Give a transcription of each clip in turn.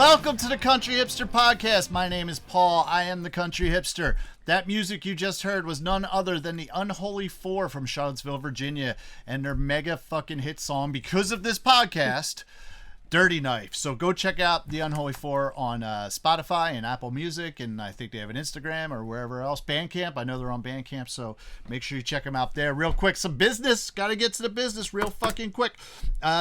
Welcome to the Country Hipster Podcast. My name is Paul. I am the Country Hipster. That music you just heard was none other than the Unholy Four from Charlottesville, Virginia, and their mega fucking hit song, because of this podcast, Dirty Knife. So go check out the Unholy Four on Spotify and Apple Music, and I think they have an Instagram or wherever else. Bandcamp, I know they're on Bandcamp, so make sure you check them out there. Real quick, some business. Got to get to the business real fucking quick.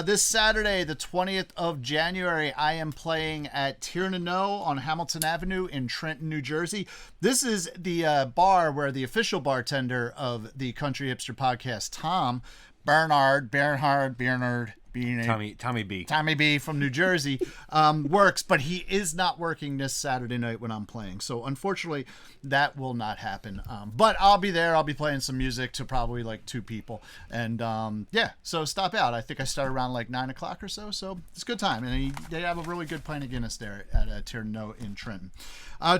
This Saturday, the 20th of January, I am playing at Tirnano on Hamilton Avenue in Trenton, New Jersey. This is the bar where the official bartender of the Country Hipster Podcast, Tom Bernhard, Tommy B from New Jersey works, but he is not working this Saturday night when I'm playing. So unfortunately, that will not happen. But I'll be there. I'll be playing some music to probably like 2 people. And yeah, so stop out. I think I start around like 9 o'clock or so. So it's a good time. And they have a really good pint of Guinness there at Tirnano in Trenton.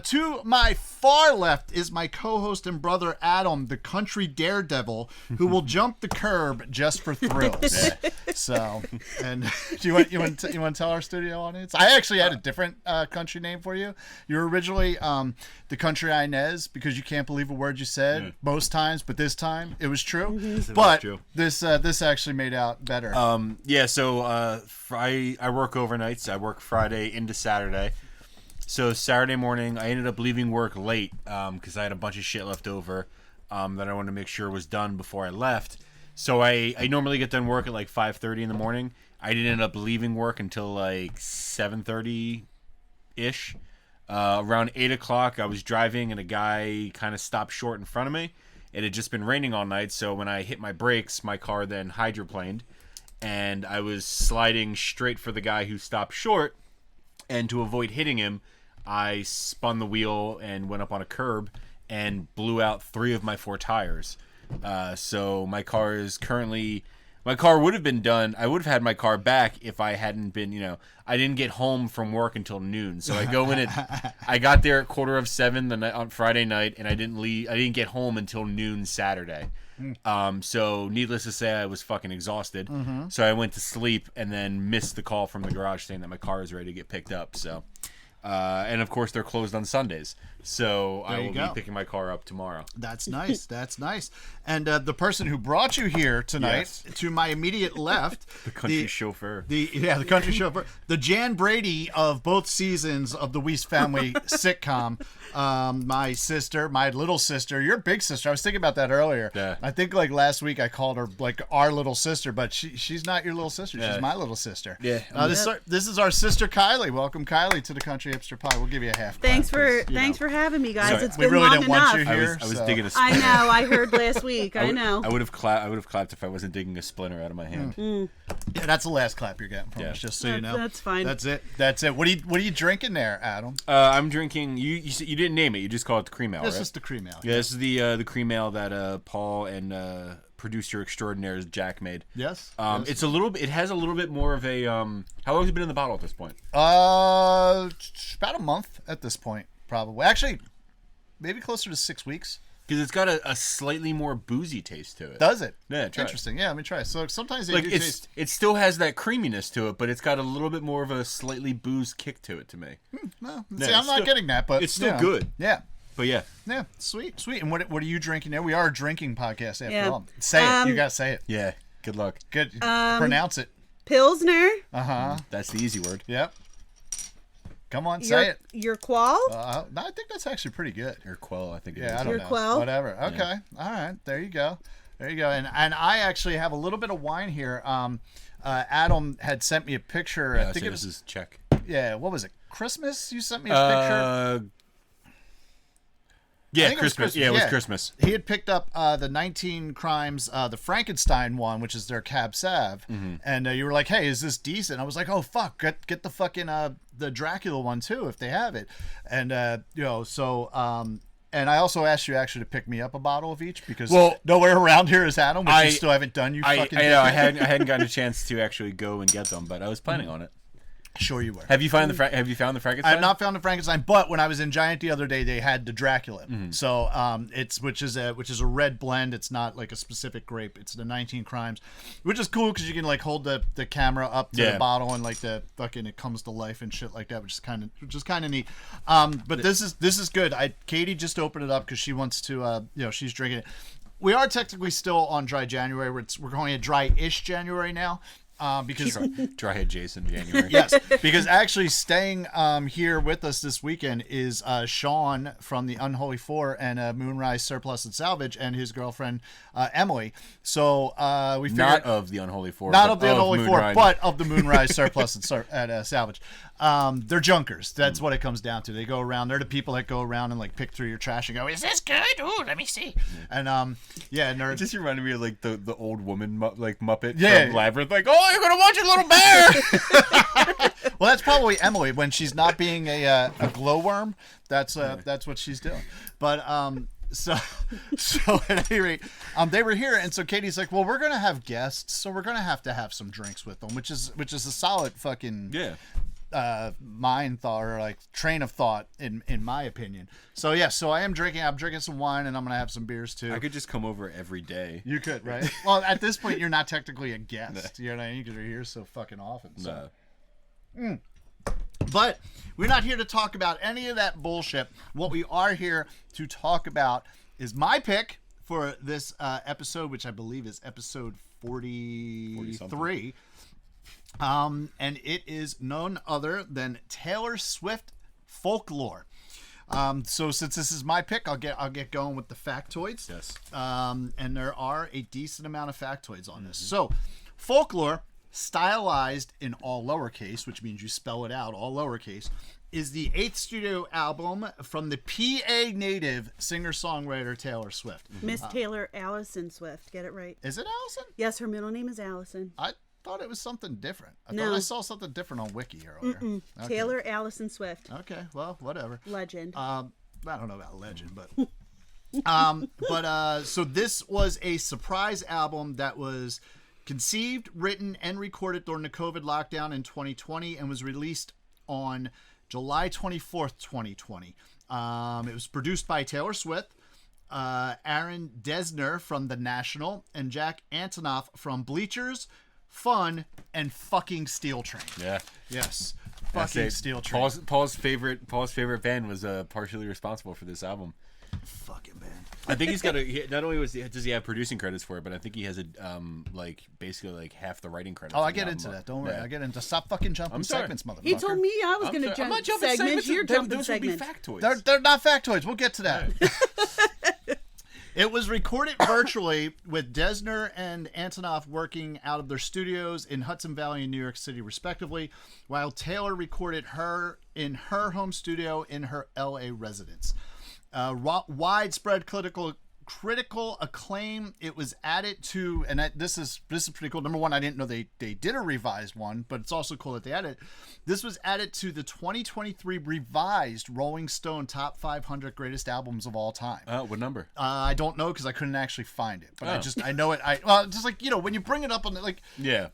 To my far left is my co-host and brother Adam, the country daredevil, who will jump the curb just for thrills. So, and do you want to tell our studio audience? I actually had a different country name for you. You were originally the Country Inez, because you can't believe a word you said most times, but this time it was true. Mm-hmm. But true. This actually made out better. So I work overnights. I work Friday into Saturday. So Saturday morning, I ended up leaving work late because I had a bunch of shit left over that I wanted to make sure was done before I left. So I normally get done work at like 5:30 in the morning. I didn't end up leaving work until like 7:30-ish. Around 8 o'clock, I was driving and a guy kind of stopped short in front of me. It had just been raining all night, so when I hit my brakes, my car then hydroplaned. And I was sliding straight for the guy who stopped short. And to avoid hitting him, I spun the wheel and went up on a curb and blew out 3 of my 4 tires. So my car would have been done. I would have had my car back if I hadn't been, I didn't get home from work until noon. So I go in I got there at 6:45 on Friday night, and I didn't get home until noon Saturday. So needless to say, I was fucking exhausted. Mm-hmm. So I went to sleep and then missed the call from the garage saying that my car is ready to get picked up. So, and of course they're closed on Sundays. So I will be picking my car up tomorrow. That's nice. That's nice. And the person who brought you here tonight, to my immediate left, the country chauffeur. The country chauffeur, the Jan Brady of both seasons of the Weiss Family sitcom. My sister, my little sister, your big sister. I was thinking about that earlier. Yeah. I think like last week I called her like our little sister, but she's not your little sister. She's my little sister. Yeah. This is our sister Kylie. Welcome, Kylie, to the Country Hipster Pod. We'll give you a half. Thanks for having me, guys. Sorry. It's been long enough. I was digging a splinter. I know. I heard last week. I know. I would have clapped if I wasn't digging a splinter out of my hand. Yeah, that's the last clap you're getting from us. Just so you know. That's fine. That's it. What are you drinking there, Adam? I'm drinking. You didn't name it. You just called it the cream ale. This right? is the cream ale. Yeah, this is the cream ale that Paul and producer extraordinaire Jack made. Yes. It's a little bit. It has a little bit more of a. How long has it been in the bottle at this point? About a month at this point, probably. Actually, maybe closer to 6 weeks. Because it's got a slightly more boozy taste to it. Does it? Yeah, try interesting. It. Yeah, let me try it. So sometimes they do taste. It still has that creaminess to it, but it's got a little bit more of a slightly booze kick to it to me. No, see, I'm not getting that, but it's still good. Yeah. But yeah. Yeah, sweet. And what are you drinking there? We are a drinking podcast after all. Say it. You gotta say it. Yeah. Good luck. Good. Pronounce it. Pilsner. That's the easy word. Yep. Come on, say it. Your quell? No, I think that's actually pretty good. Your quell, I think it is. I don't know. Quell? Whatever. Okay. Yeah. All right. There you go. And I actually have a little bit of wine here. Adam had sent me a picture. Yeah, I think this is Czech. Yeah. What was it? Christmas? You sent me a picture. Yeah, Christmas. Yeah, it was Christmas. He had picked up the 19 Crimes, the Frankenstein one, which is their Cab Sav, and you were like, "Hey, is this decent?" I was like, "Oh fuck, get the fucking the Dracula one too if they have it," and and I also asked you actually to pick me up a bottle of each because nowhere around here is Adam, which you still haven't done. I hadn't gotten a chance to actually go and get them, but I was planning on it. Sure you were. Have you found the Frankenstein? I have not found the Frankenstein, but when I was in Giant the other day, they had the Dracula. So which is a red blend. It's not like a specific grape. It's the 19 Crimes, which is cool because you can like hold the camera up to the bottle and like the fucking it comes to life and shit like that, which is kind of neat. But this is good. Katie just opened it up because she wants to she's drinking it. We are technically still on dry January. We're going a dry-ish January now. Because dry head Jason January. Yes, because actually staying here with us this weekend is Sean from the Unholy Four and Moonrise Surplus and Salvage and his girlfriend Emily. So we figured, not of the Unholy Four, not of the Unholy Moonrise. Four, but of the Moonrise Surplus and Salvage. They're junkers. That's what it comes down to. They go around. They're the people that go around and like pick through your trash and go, "Is this good? Ooh, let me see." And and they're It just reminded me of like the old woman Muppet Yeah. from Labyrinth. Like, oh, you're gonna watch it, little bear. well, that's probably Emily when she's not being a glowworm. That's what she's doing. But so at any rate, they were here, and so Katie's like, well, we're gonna have guests, so we're gonna have to have some drinks with them, which is a solid fucking mind thought or like train of thought in my opinion. So so I'm drinking some wine and I'm gonna have some beers too. I could just come over every day. You could, right? Well, at this point you're not technically a guest, you know what I mean, because you're here so fucking often. So But we're not here to talk about any of that bullshit. What we are here to talk about is my pick for this episode, which I believe is episode 43. And it is none other than Taylor Swift Folklore. So since this is my pick, I'll get going with the factoids. Yes. And there are a decent amount of factoids on this. So, Folklore, stylized in all lowercase, which means you spell it out all lowercase, is the 8th studio album from the PA native singer-songwriter Taylor Swift. Miss Taylor Allison Swift. Get it right. Is it Allison? Yes, her middle name is Allison. I thought it was something different. I No. thought I saw something different on Wiki earlier. Okay. Taylor Allison Swift. Okay, well, whatever. Legend. I don't know about legend, but so this was a surprise album that was conceived, written, and recorded during the COVID lockdown in 2020 and was released on July 24th, 2020. It was produced by Taylor Swift, Aaron Dessner from The National, and Jack Antonoff from Bleachers, Fun, and fucking Steel Train. Yeah. Yes. Fucking Steel Train. Paul's favorite band was partially responsible for this album. Fucking band. I think he's got not only does he have producing credits for it, but I think he has basically half the writing credits. Oh, I get into that. Don't worry. Yeah. I get into. Stop fucking jumping segments, motherfucker. He told me I was going to jump segments. You're jumping those would be segments. factoids. They're not factoids. We'll get to that. It was recorded virtually with Dessner and Antonoff working out of their studios in Hudson Valley and New York City, respectively, while Taylor recorded her in her home studio in her L.A. residence. Widespread critical acclaim. It was added to, and this is pretty cool. Number one, I didn't know they did a revised one, but it's also cool that they added. This was added to the 2023 revised Rolling Stone Top 500 Greatest Albums of All Time. What number? I don't know because I couldn't actually find it, but Oh. I know it. Just like when you bring it up on the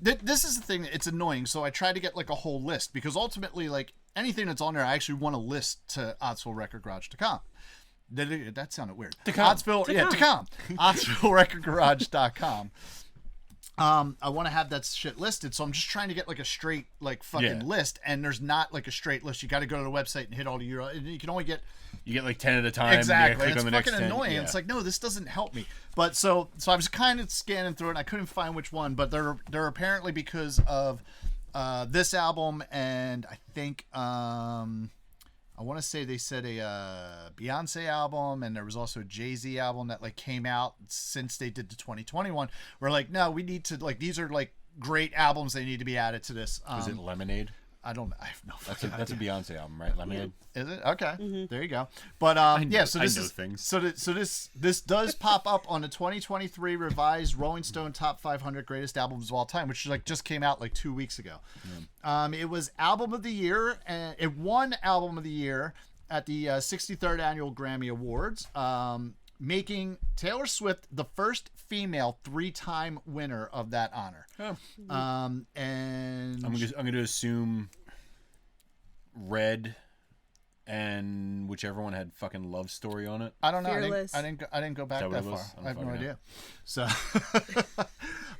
this is the thing. It's annoying. So I try to get like a whole list because ultimately like anything that's on there, I actually want a list to OttsvilleRecordGarage.com. That sounded weird. Ottsville OttsvilleRecordGarage.com. I want to have that shit listed, so I'm just trying to get like a straight list, and there's not like a straight list. You got to go to the website and hit all the URL. And you can only get 10 at a time. exactly. And It's on the fucking next 10. annoying. Yeah. It's like no, this doesn't help me. But so I was kind of scanning through it. And I couldn't find which one, but they're apparently because of this album, and I think I want to say they said a Beyonce album, and there was also a Jay-Z album that like came out since they did the 2021. We're like, no, we need to like these are like great albums. They need to be added to this. Was it Lemonade? I have no fucking That's a Beyonce album, right? Lemonade. Is it? Okay. There you go. But so this is things. so this does pop up on the 2023 revised Rolling Stone Top 500 Greatest Albums of All Time, which like just came out like 2 weeks ago. It was Album of the Year, and it won Album of the Year at the 63rd Annual Grammy Awards, making Taylor Swift the first female 3-time winner of that honor. Oh. And I'm going to assume Red and whichever one had fucking Love Story on it. I don't know. Fearless. I didn't go back that far. I have no idea. So,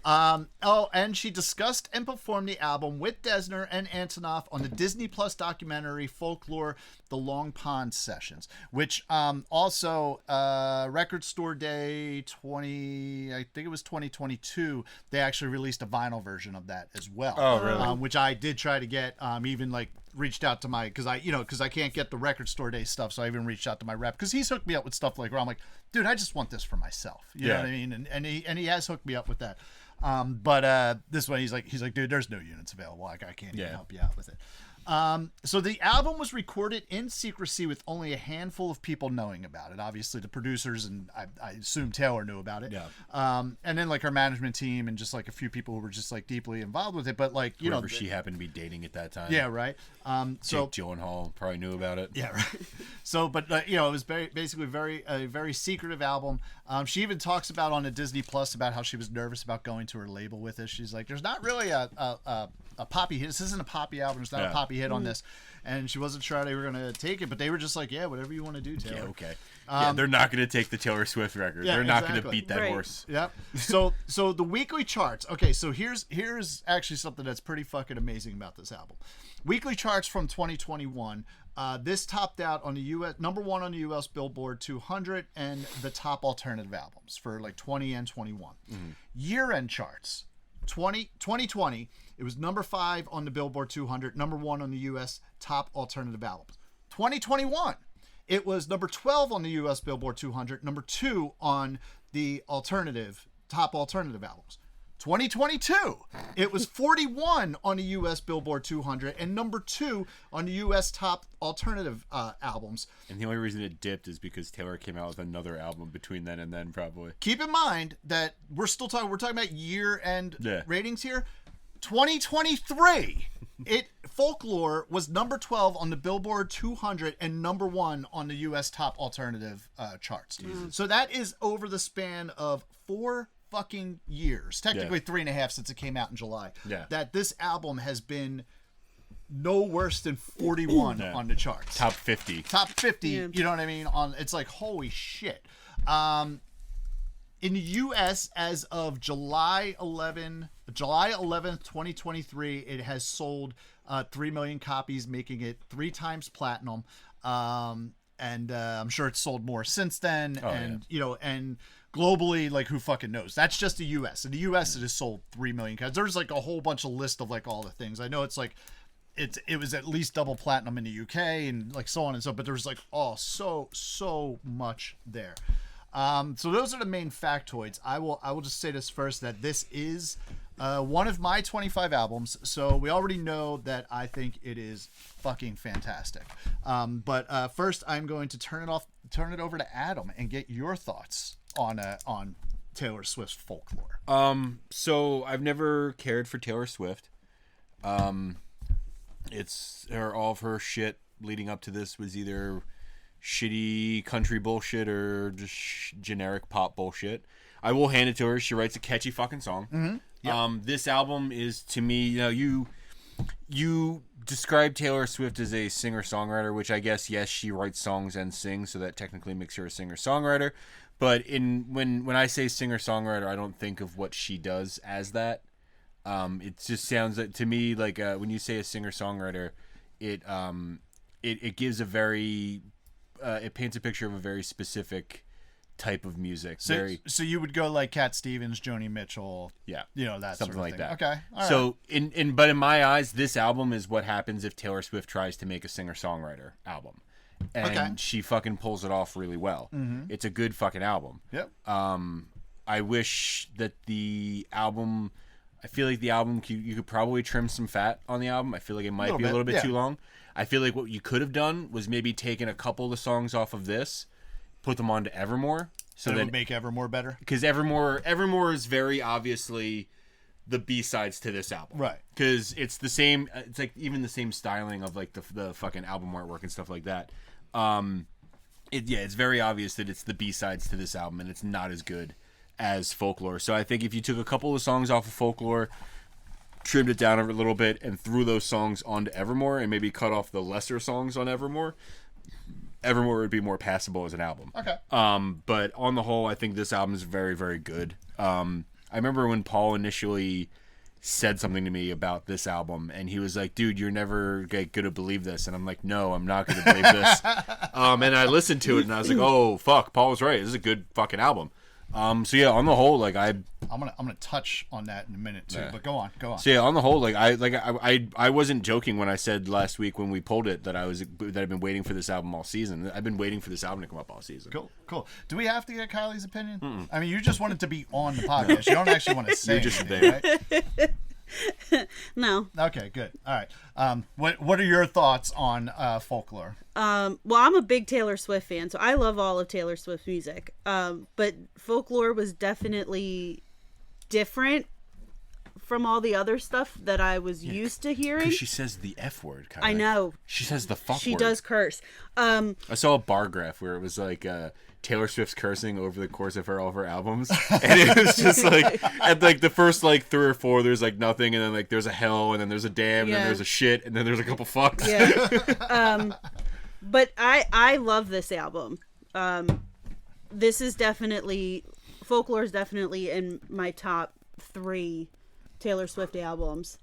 and she discussed and performed the album with Desner and Antonoff on the Disney Plus documentary Folklore: The Long Pond Sessions, which also Record Store Day 2022, they actually released a vinyl version of that as well. Oh, really? Which I did try to get. Even like reached out to my because I can't get the Record Store Day stuff, so I even reached out to my rep because he's hooked me up with stuff like where I'm like, dude, I just want this for myself. You know what I mean? And he has hooked me up with that. But this one he's like, dude, there's no units available. Like I can't even help you out with it. So the album was recorded in secrecy with only a handful of people knowing about it. Obviously the producers and I assume Taylor knew about it. Yeah. And then like her management team and just like a few people who were just like deeply involved with it. But like, Whoever she happened to be dating at that time. Yeah. Right. So Jake Gyllenhaal probably knew about it. Yeah. Right. So, but it was basically a very secretive album. She even talks about on a Disney Plus about how she was nervous about going to her label with it. She's like, there's not really a poppy hit. This isn't a poppy album. There's not a poppy hit on this, and she wasn't sure they were gonna take it, but they were just like, yeah, whatever you want to do, Taylor. Yeah, okay. They're not gonna take the Taylor Swift record. Yeah, they're not exactly. gonna beat that horse. Yep. So the weekly charts. Okay, so here's actually something that's pretty fucking amazing about this album. Weekly charts from 2021. This topped out on the U.S. number 1 on the U.S. Billboard 200 and the top alternative albums for like 20 and 21. Year-end charts. 2020, it was number 5 on the Billboard 200, number 1 on the U.S. top alternative albums. 2021, it was number 12 on the U.S. Billboard 200, number 2 on the top alternative albums. 2022, it was 41 on the U.S. Billboard 200 and number 2 on the U.S. top alternative albums. And the only reason it dipped is because Taylor came out with another album between then and then, probably. Keep in mind that we're talking about year-end ratings here. 2023, Folklore was number 12 on the Billboard 200 and number 1 on the U.S. top alternative charts. So that is over the span of 4 fucking years, technically 3.5 since it came out in July. That this album has been no worse than 41 on the charts. Top 50. You know what I mean? It's like holy shit. In the U.S. as of July 11th, 2023, it has sold 3 million copies, making it 3 times platinum. And I'm sure it's sold more since then. And globally, like who fucking knows? That's just the U.S. In the U.S., it has sold 3 million copies. There's like a whole bunch of list of like all the things. I know it's like it was at least double platinum in the UK and like so on and so. But there's like so much there. So those are the main factoids. I will just say this first, that this is one of my 25 albums. So we already know that I think it is fucking fantastic. But first, I'm going to turn it over to Adam and get your thoughts on Taylor Swift's Folklore. So I've never cared for Taylor Swift. All of her shit leading up to this was either shitty country bullshit or just generic pop bullshit. I will hand it to her. She writes a catchy fucking song. Mm-hmm. Yep. This album is, to me, you describe Taylor Swift as a singer-songwriter, which I guess, yes, she writes songs and sings, so that technically makes her a singer-songwriter. But when I say singer-songwriter, I don't think of what she does as that. It just sounds like, to me, like when you say a singer-songwriter, it gives a very it paints a picture of a very specific type of music. So you would go like Cat Stevens, Joni Mitchell, that something sort of like thing. that. Okay, all so right. But in my eyes, this album is what happens if Taylor Swift tries to make a singer-songwriter album, and she fucking pulls it off really well. Mm-hmm. It's a good fucking album. Yep. I wish that the album. I feel like the album, you could probably trim some fat on the album. I feel like it might be a little bit too long. I feel like what you could have done was maybe taken a couple of the songs off of this, put them onto Evermore. So that would make Evermore better? Because Evermore is very obviously the B-sides to this album. Right. Because it's the same, it's like even the same styling of like the fucking album artwork and stuff like that. It's very obvious that it's the B-sides to this album and it's not as good as Folklore. So I think if you took a couple of songs off of Folklore, trimmed it down a little bit and threw those songs onto Evermore and maybe cut off the lesser songs on Evermore, Evermore would be more passable as an album. Okay. But on the whole, I think this album is very, very good. I remember when Paul initially said something to me about this album, and he was like, dude, you're never gonna believe this. And I'm like, no, I'm not gonna believe this. And I listened to it, and I was like, oh, fuck, Paul was right. This is a good fucking album. So yeah, on the whole, like I'm gonna touch on that in a minute too, but go on. So yeah, on the whole, I wasn't joking when I said last week when we pulled it that I've been waiting for this album all season. I've been waiting for this album to come up all season. Cool. Do we have to get Kylie's opinion? Mm-mm. I mean, you just wanted to be on the podcast. You don't actually want to say anything, right? No. Okay, good. All right. What are your thoughts on folklore? Well, I'm a big Taylor Swift fan, so I love all of Taylor Swift's music. But folklore was definitely different from all the other stuff that I was used to hearing. Because she says the F word, Kylie. I know. She says the fuck word. She does curse. I saw a bar graph where it was like Taylor Swift's cursing over the course of all of her albums, and it was just like at like the first like 3 or 4, there's like nothing, and then like there's a hell, and then there's a damn, and then there's a shit, and then there's a couple fucks. Yeah. But I love this album. This is definitely folklore is definitely in my top 3 Taylor Swift albums.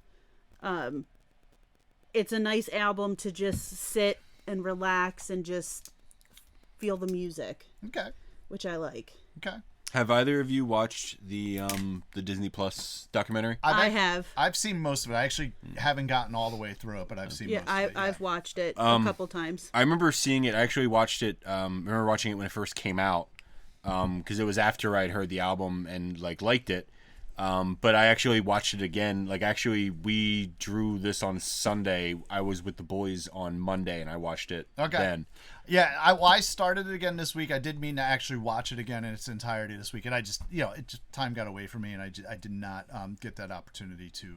It's a nice album to just sit and relax and just feel the music. Okay. Which I like. Okay. Have either of you watched the Disney Plus documentary? I have. I've seen most of it. I actually haven't gotten all the way through it, but I've seen most of it. I've watched it a couple times. I remember seeing it. I actually watched it. Remember watching it when it first came out, because it was after I'd heard the album and liked it. But I actually watched it again. We drew this on Sunday. I was with the boys on Monday, and I watched it then. Yeah, I started it again this week. I did mean to actually watch it again in its entirety this week, and I just, time got away from me, and I did not get that opportunity to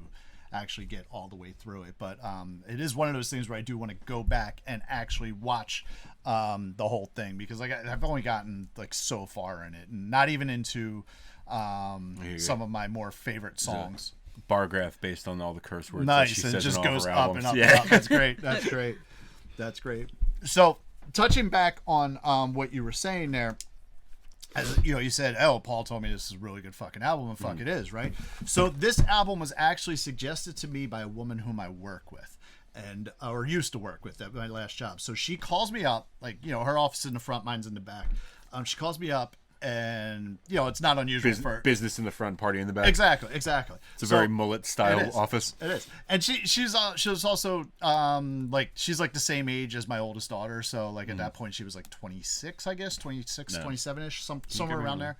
actually get all the way through it. But it is one of those things where I do want to go back and actually watch the whole thing, because I've only gotten so far in it, and not even into some of my more favorite songs. Bar graph based on all the curse words. Nice, that she and says it just in all goes her up albums. and up and up. That's great. That's great. That's great. So, touching back on what you were saying there, as you said, oh, Paul told me this is a really good fucking album, and fuck it is, right? So this album was actually suggested to me by a woman whom I work with, or used to work with at my last job. So she calls me up, her office is in the front, mine's in the back. She calls me up, and it's not unusual for business in the front, party in the back. Exactly. It's a very mullet style office. It is, and she was also she's the same age as my oldest daughter. So at that point she was 26, I guess 27ish, somewhere around there.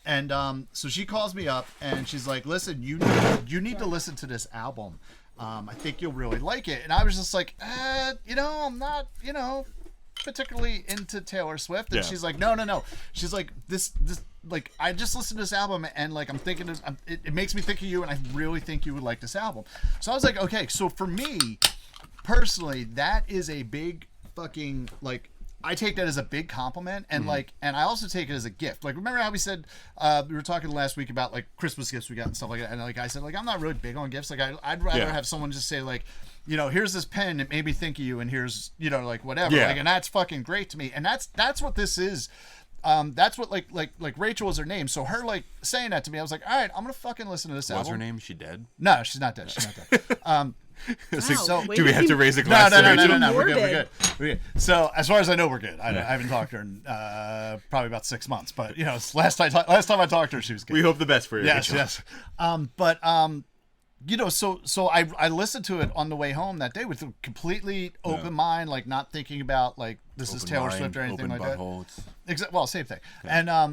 And so she calls me up and she's like, "Listen, you need to listen to this album. I think you'll really like it." And I was just like, I'm not, particularly into Taylor Swift. And she's like, no. She's like, this I just listened to this album and I'm thinking it makes me think of you, and I really think you would like this album. So I was like, okay. So for me personally, that is a big fucking I take that as a big compliment, and and I also take it as a gift. Remember how we said we were talking last week about Christmas gifts we got and stuff like that, and I said I'm not really big on gifts. I'd rather have someone just say here's this pen, it made me think of you, and here's whatever. And that's fucking great to me, and that's what this is. That's what Rachel was her name, so her saying that to me, I was like, all right, I'm gonna fucking listen to this album. What's her name? Is she dead? No, she's not dead. So, do we have to raise a glass? No. We're good. So as far as I know, we're good. I haven't talked to her in probably about 6 months, but last time I talked to her, she was good. We hope the best for you. Yes. So I listened to it on the way home that day with a completely open mind, not thinking about this is Taylor Swift or anything like that. Well, same thing. Yeah.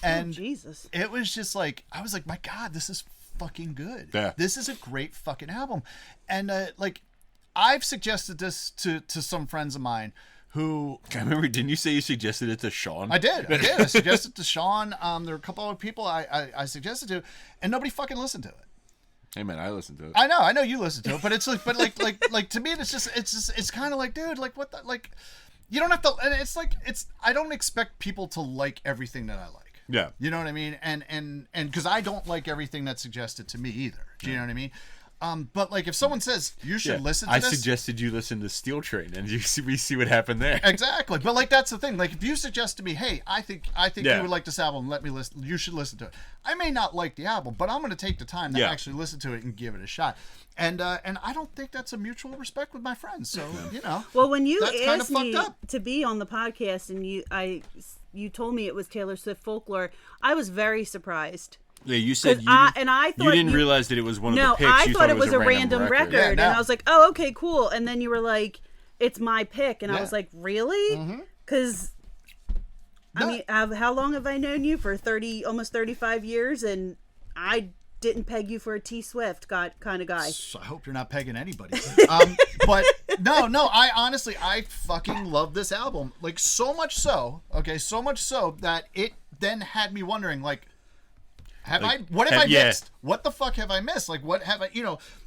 And Jesus, it was just I was like, my God, this is fucking good. Yeah. This is a great fucking album. And I've suggested this to some friends of mine who... I remember, didn't you say you suggested it to Sean? I did. I suggested it to Sean. There were a couple other people I suggested to, and nobody fucking listened to it. Hey man, I listened to it. I know you listened to it, but it's to me it's kind of dude, what the you don't have to, and it's I don't expect people to like everything that I like. Yeah. You know what I mean? And because I don't like everything that's suggested to me either. Do you know what I mean? But like if someone says you should listen to I this, suggested you listen to Steel Train, and we see what happened there. exactly. But like that's the thing. Like if you suggest to me, hey, I think Yeah. you would like this album, let me listen. You should listen to it. I may not like the album, but I'm going to take the time to Yeah. actually listen to it and give it a shot. And I don't think that's a mutual respect with my friends. So you know. Well, when you That's kinda asked me fucked up. to be on the podcast and you told me it was Taylor Swift folklore, I was very surprised. Yeah, you said you, I you thought didn't realize that it was one of No, the picks. I You thought it was a random record, Yeah, and no. I was like, "Oh, okay, cool." And then you were like, "It's my pick," and I Yeah. was like, "Really?" Because I mean, how long have I known you? For almost 35 years, and I didn't peg you for a T Swift kind of guy. So I hope you're not pegging anybody. But no, I honestly, I fucking love this album. Like so much so that it then had me wondering, like, what have I missed? What the fuck have I missed? Like, what have I,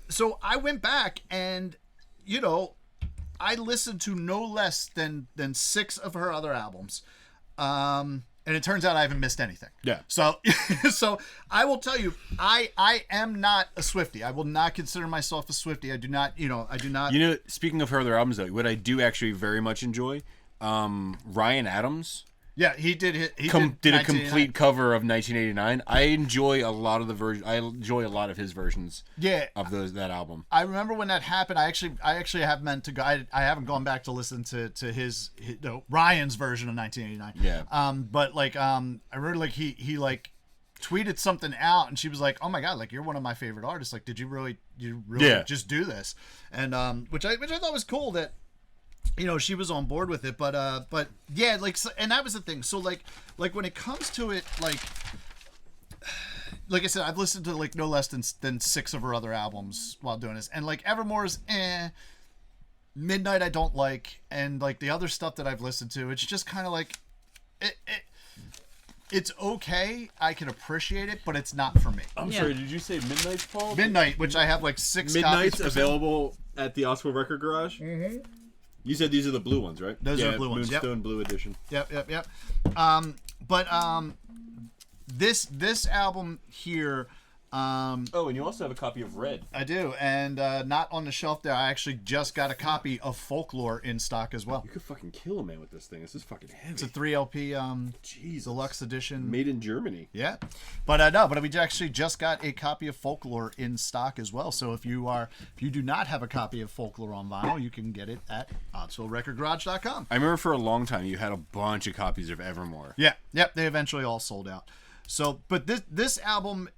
so I went back and, I listened to no less than 6 of her other albums. And it turns out I haven't missed anything. Yeah. So I will tell you, I am not a Swiftie. I will not consider myself a Swiftie. I do not. Speaking of her other albums, though, what I do actually very much enjoy, Ryan Adams. Yeah, he did. He did a complete cover of 1989. I enjoy a lot of his versions. Yeah. Of that album. I remember when that happened. I actually have meant to go. I haven't gone back to listen to his Ryan's version of 1989. Yeah. But like I remember like he like tweeted something out and she was like, "Oh my god, like you're one of my favorite artists. Like, did you really just do this?" And which I thought was cool that. She was on board with it, but yeah, like, so, and that was the thing. So like when it comes to it, like I said, I've listened to like no less than 6 of her other albums while doing this, and like Evermore's, Midnight I don't like, and like the other stuff that I've listened to, it's just kind of like it's okay. I can appreciate it, but it's not for me. I'm sorry, did you say Midnight's Paul? Midnight, which I have like 6 Midnight's copies. available at the Oswald Record Garage. Mm-hmm. You said these are the blue ones, right? Those are the blue ones. Moonstone Blue Edition. Yep. But this album here. And you also have a copy of Red. I do, and not on the shelf there. I actually just got a copy of Folklore in stock as well. You could fucking kill a man with this thing. This is fucking heavy. It's a 3LP deluxe edition. Made in Germany. Yeah. But we actually just got a copy of Folklore in stock as well. So if you do not have a copy of Folklore on vinyl, you can get it at OddsvilleRecordGarage.com. I remember for a long time you had a bunch of copies of Evermore. Yeah. Yep, they eventually all sold out. So, but this album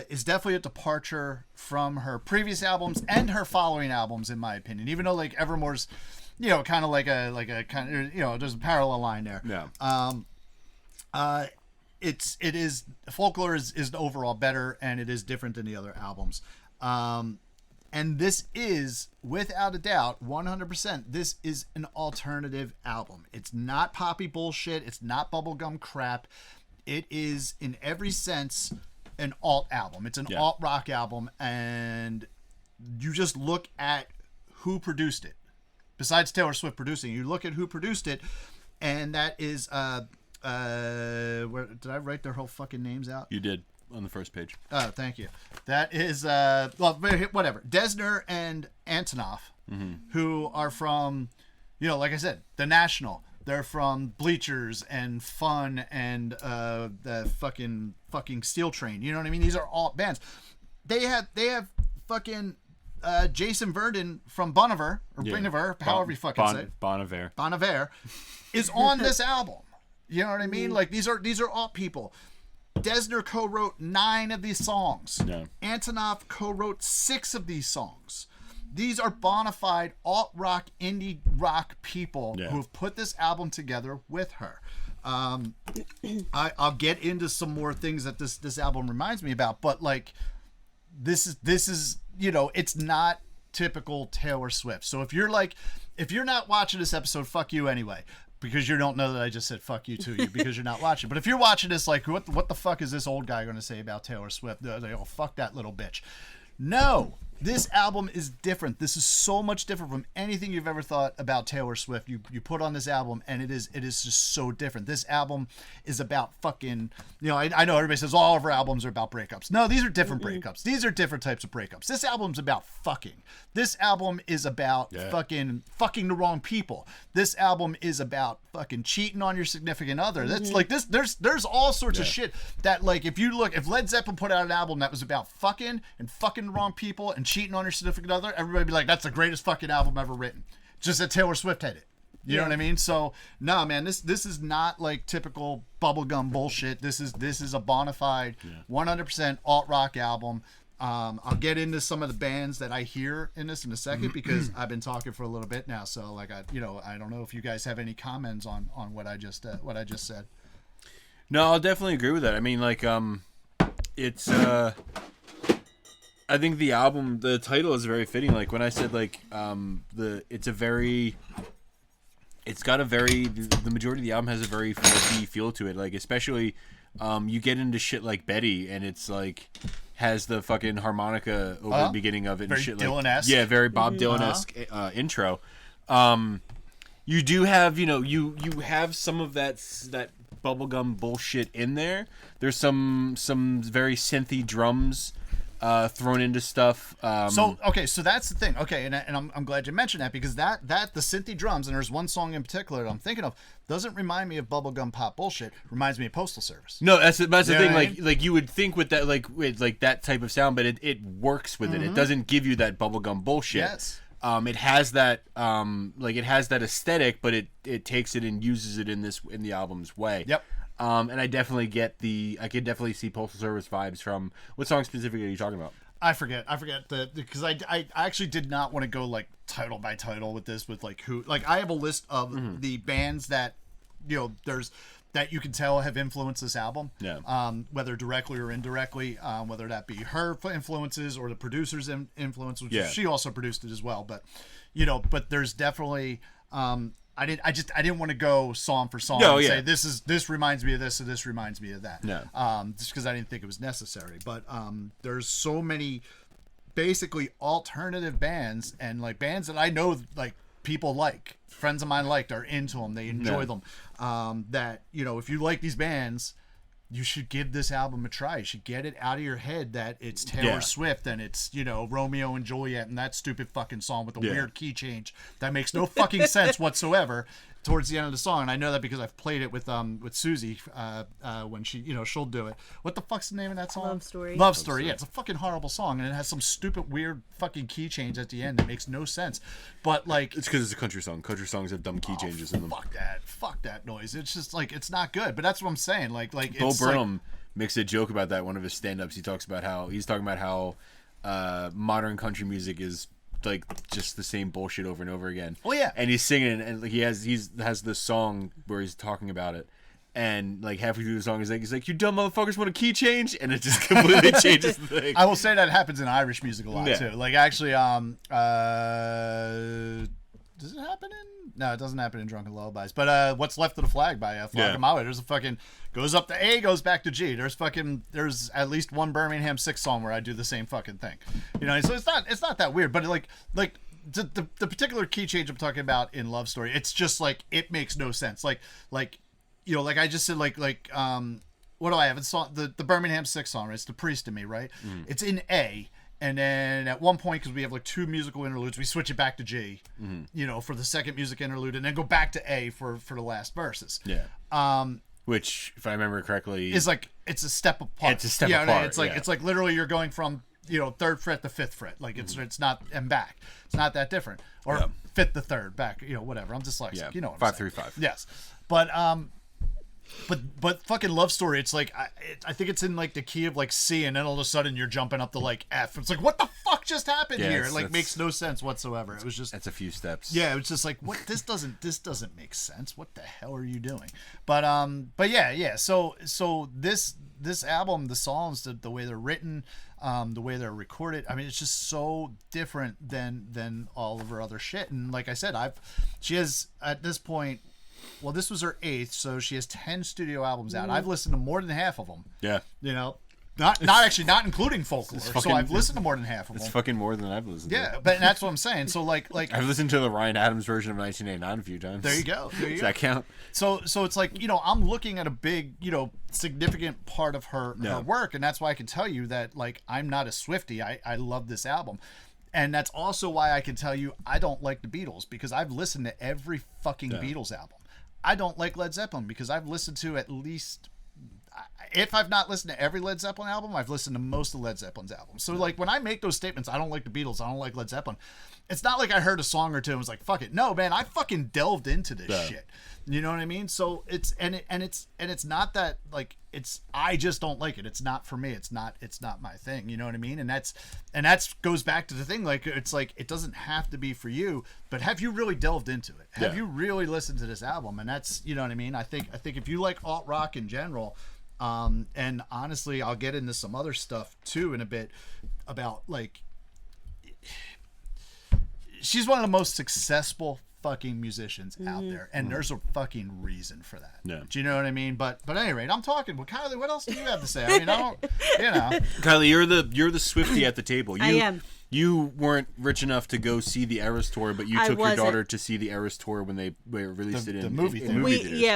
is definitely a departure from her previous albums and her following albums, in my opinion. Even though like Evermore's, kind of like a kind of there's a parallel line there. Yeah. It is Folklore is overall better, and it is different than the other albums. And this is, without a doubt, 100%, this is an alternative album. It's not poppy bullshit. It's not bubblegum crap. It is, in every sense, an alt album. It's an alt rock album, and you just look at who produced it. Besides Taylor Swift producing, you look at who produced it, and that is where did I write their whole fucking names out? You did on the first page. Oh, thank you. That is whatever. Desner and Antonov, who are from, like I said, The National. They're from Bleachers and Fun and the fucking Steel Train. You know what I mean? These are all bands. They have fucking Jason Verdon from Bonnevere or Bonnevere, however you fucking say it. Bonnevere is on this album. You know what I mean? Like these are all people. Desner co-wrote 9 of these songs. Yeah. Antonov co-wrote 6 of these songs. These are bona fide alt-rock, indie rock people who have put this album together with her. I'll get into some more things that this album reminds me about, but like this is it's not typical Taylor Swift. So if you're not watching this episode, fuck you anyway, because you don't know that I just said fuck you to you because you're not watching. But if you're watching this, like what the fuck is this old guy going to say about Taylor Swift? Fuck that little bitch. No. This album is different. This is so much different from anything you've ever thought about Taylor Swift. You put on this album, and it is just so different. This album is about fucking, I know everybody says all of her albums are about breakups. No, these are different breakups. These are different types of breakups. This album's about fucking. This album is about fucking the wrong people. This album is about fucking cheating on your significant other. That's like this. There's all sorts of shit that, like, if Led Zeppelin put out an album that was about fucking the wrong people and cheating on your significant other, everybody would be like, that's the greatest fucking album ever written. Just that Taylor Swift had it. You know what I mean? So no, man, this is not like typical bubblegum bullshit. This is a bona fide 100% alt rock album. I'll get into some of the bands that I hear in this in a second because I've been talking for a little bit now. So like I don't know if you guys have any comments on what I just said. No, I'll definitely agree with that. I mean, like, it's I think the album, the title is very fitting. Like when I said like the majority of the album has a very folky feel to it. Like especially you get into shit like Betty, and it's like has the fucking harmonica over the beginning of it and very shit Dylan-esque. like very Bob Dylan-esque intro. You do have you have some of that bubblegum bullshit in there. There's some very synthy drums thrown into stuff. So that's the thing. Okay, and I'm glad you mentioned that because that the synthy drums, and there's one song in particular that I'm thinking of, doesn't remind me of bubblegum pop bullshit. Reminds me of Postal Service. No, that's the thing. Like you would think with that with that type of sound, but it works with it. It doesn't give you that bubblegum bullshit. Yes. It has that it has that aesthetic, but it takes it and uses it in the album's way. Yep. And I definitely I could definitely see Postal Service vibes from, what song specifically are you talking about? I forget because I actually did not want to go like title by title with this, with like who, like I have a list of the bands that there's that you can tell have influenced this album. Yeah. Whether directly or indirectly, whether that be her influences or the producer's influence, which she also produced it as well. But but there's definitely I didn't want to go song for song and say this reminds me of this and this reminds me of that. Yeah. Just because I didn't think it was necessary. But there's so many basically alternative bands and like bands that I know like people like, friends of mine are into them, they enjoy them. That if you like these bands, you should give this album a try. You should get it out of your head that it's Taylor Swift and it's, Romeo and Juliet and that stupid fucking song with the weird key change that makes no fucking sense whatsoever towards the end of the song. And I know that because I've played it with Susie when she, she'll do it. What the fuck's the name of that song? Love Story. Love Story. Yeah, it's a fucking horrible song and it has some stupid weird fucking key change at the end that makes no sense. But like, it's because it's a country song. Country songs have dumb key changes in them. Fuck that noise. It's just like, it's not good. But that's what I'm saying. Like Bo Burnham makes a joke about that. One of his stand-ups, he's talking about how modern country music is like just the same bullshit over and over again. Oh yeah. And he's singing, and he has this song where he's talking about it, and like halfway through the song he's like you dumb motherfuckers want a key change, and it just completely changes the thing. I will say that happens in Irish music a lot too. Like actually does it happen in? No, it doesn't happen in Drunken Lullabies. But What's Left of the Flag by Flock of Maui. There's a fucking goes up to A, goes back to G. There's at least one Birmingham Six song where I do the same fucking thing. So it's not that weird. But like the particular key change I'm talking about in Love Story, it's just like it makes no sense. Like I just said what do I have? It's the Birmingham Six song, right? It's The Priest in Me, right? It's in A. And then at one point, because we have like two musical interludes, we switch it back to G, for the second music interlude, and then go back to A for the last verses. Yeah. Which, if I remember correctly, is like it's a step apart. It's a step apart. It's like literally you're going from third fret to fifth fret. Like it's not and back. It's not that different. Or fifth to third back. Whatever. I'm dyslexic. Yeah. You know what 5-3-5. Yes, But fucking Love Story, it's like I think it's in like the key of like C, and then all of a sudden you're jumping up to like F. It's like, what the fuck just happened here? It like makes no sense whatsoever. It was just that's a few steps. Yeah, it was just like, what? This doesn't make sense. What the hell are you doing? But yeah. So this album, the songs, the way they're written, the way they're recorded, I mean, it's just so different than all of her other shit. And like I said, she has at this point. Well, this was her 8th, so she has 10 studio albums out. I've listened to more than half of them. Yeah. Not including folklore. fucking- So I've listened to more than half of It's them. fucking more than I've listened to. Yeah, but that's what I'm saying. So like I've listened to the Ryan Adams version of 1989 a few times. there you go. Does that count? So it's like, I'm looking at a big, significant part of her work, and that's why I can tell you that, like, I'm not a Swiftie. I love this album. And that's also why I can tell you I don't like the Beatles, because I've listened to every fucking Beatles album. I don't like Led Zeppelin because I've listened to at least, if I've not listened to every Led Zeppelin album, I've listened to most of Led Zeppelin's albums. So like when I make those statements, I don't like the Beatles, I don't like Led Zeppelin, it's not like I heard a song or two and was like, fuck it. No, man, I fucking delved into this shit. You know what I mean? So it's it's not that, like, I just don't like it. It's not for me. It's not my thing. You know what I mean? And that's goes back to the thing. Like, it's like, it doesn't have to be for you, but have you really delved into it? Have you really listened to this album? And that's, you know what I mean? I think if you like alt rock in general, and honestly, I'll get into some other stuff too in a bit about, like, she's one of the most successful fucking musicians out there, and there's a fucking reason for that. Yeah. Do you know what I mean? But at any rate, I'm talking. Well, Kylie, what else do you have to say? I mean, I don't, Kylie, you're the Swiftie at the table. I am. You weren't rich enough to go see the Eras tour, but you I took your wasn't. daughter to see the Eras tour when they released it in the movie theater.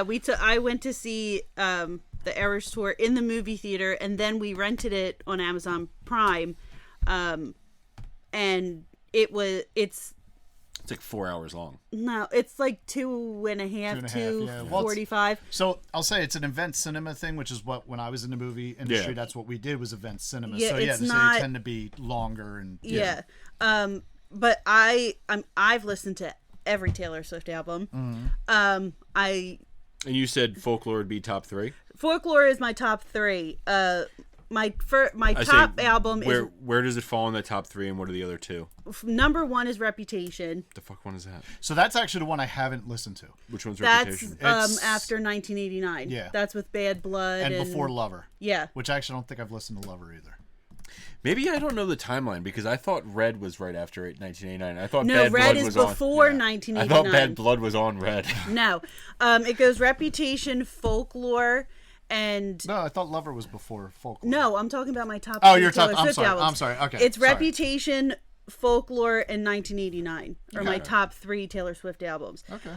theaters. I went to see the Eras tour in the movie theater, and then we rented it on Amazon Prime, and it's like 4 hours long. no, it's like 2.5, 2:45. So I'll say it's an event cinema thing, which is what, when I was in the movie industry, that's what we did, was event cinema. Yeah, So it's they not- tend to be longer and But I've listened to every Taylor Swift album. And you said Folklore would be top 3? Folklore is my top 3. My top album is where does it fall in the top 3, and what are the other 2? number 1 is Reputation. The fuck one is that? So that's actually the one I haven't listened to. Which one's That's Reputation? after 1989. Yeah. That's with Bad Blood And before Lover. Yeah. Which I actually don't think I've listened to Lover either. Maybe I don't know the timeline, because I thought Red was right after 1989. I thought No, Bad Red Blood is was on. before I 1989. thought Bad Blood was on Red. No. It goes Reputation, Folklore, and No, I thought Lover was before Folklore. no, I'm talking about my top. Oh, 3 you're Taylor talking. I'm Swift sorry. albums. I'm sorry. Okay. It's sorry. Reputation, Folklore, and 1989 are my Okay. top 3 Taylor Swift albums. Okay.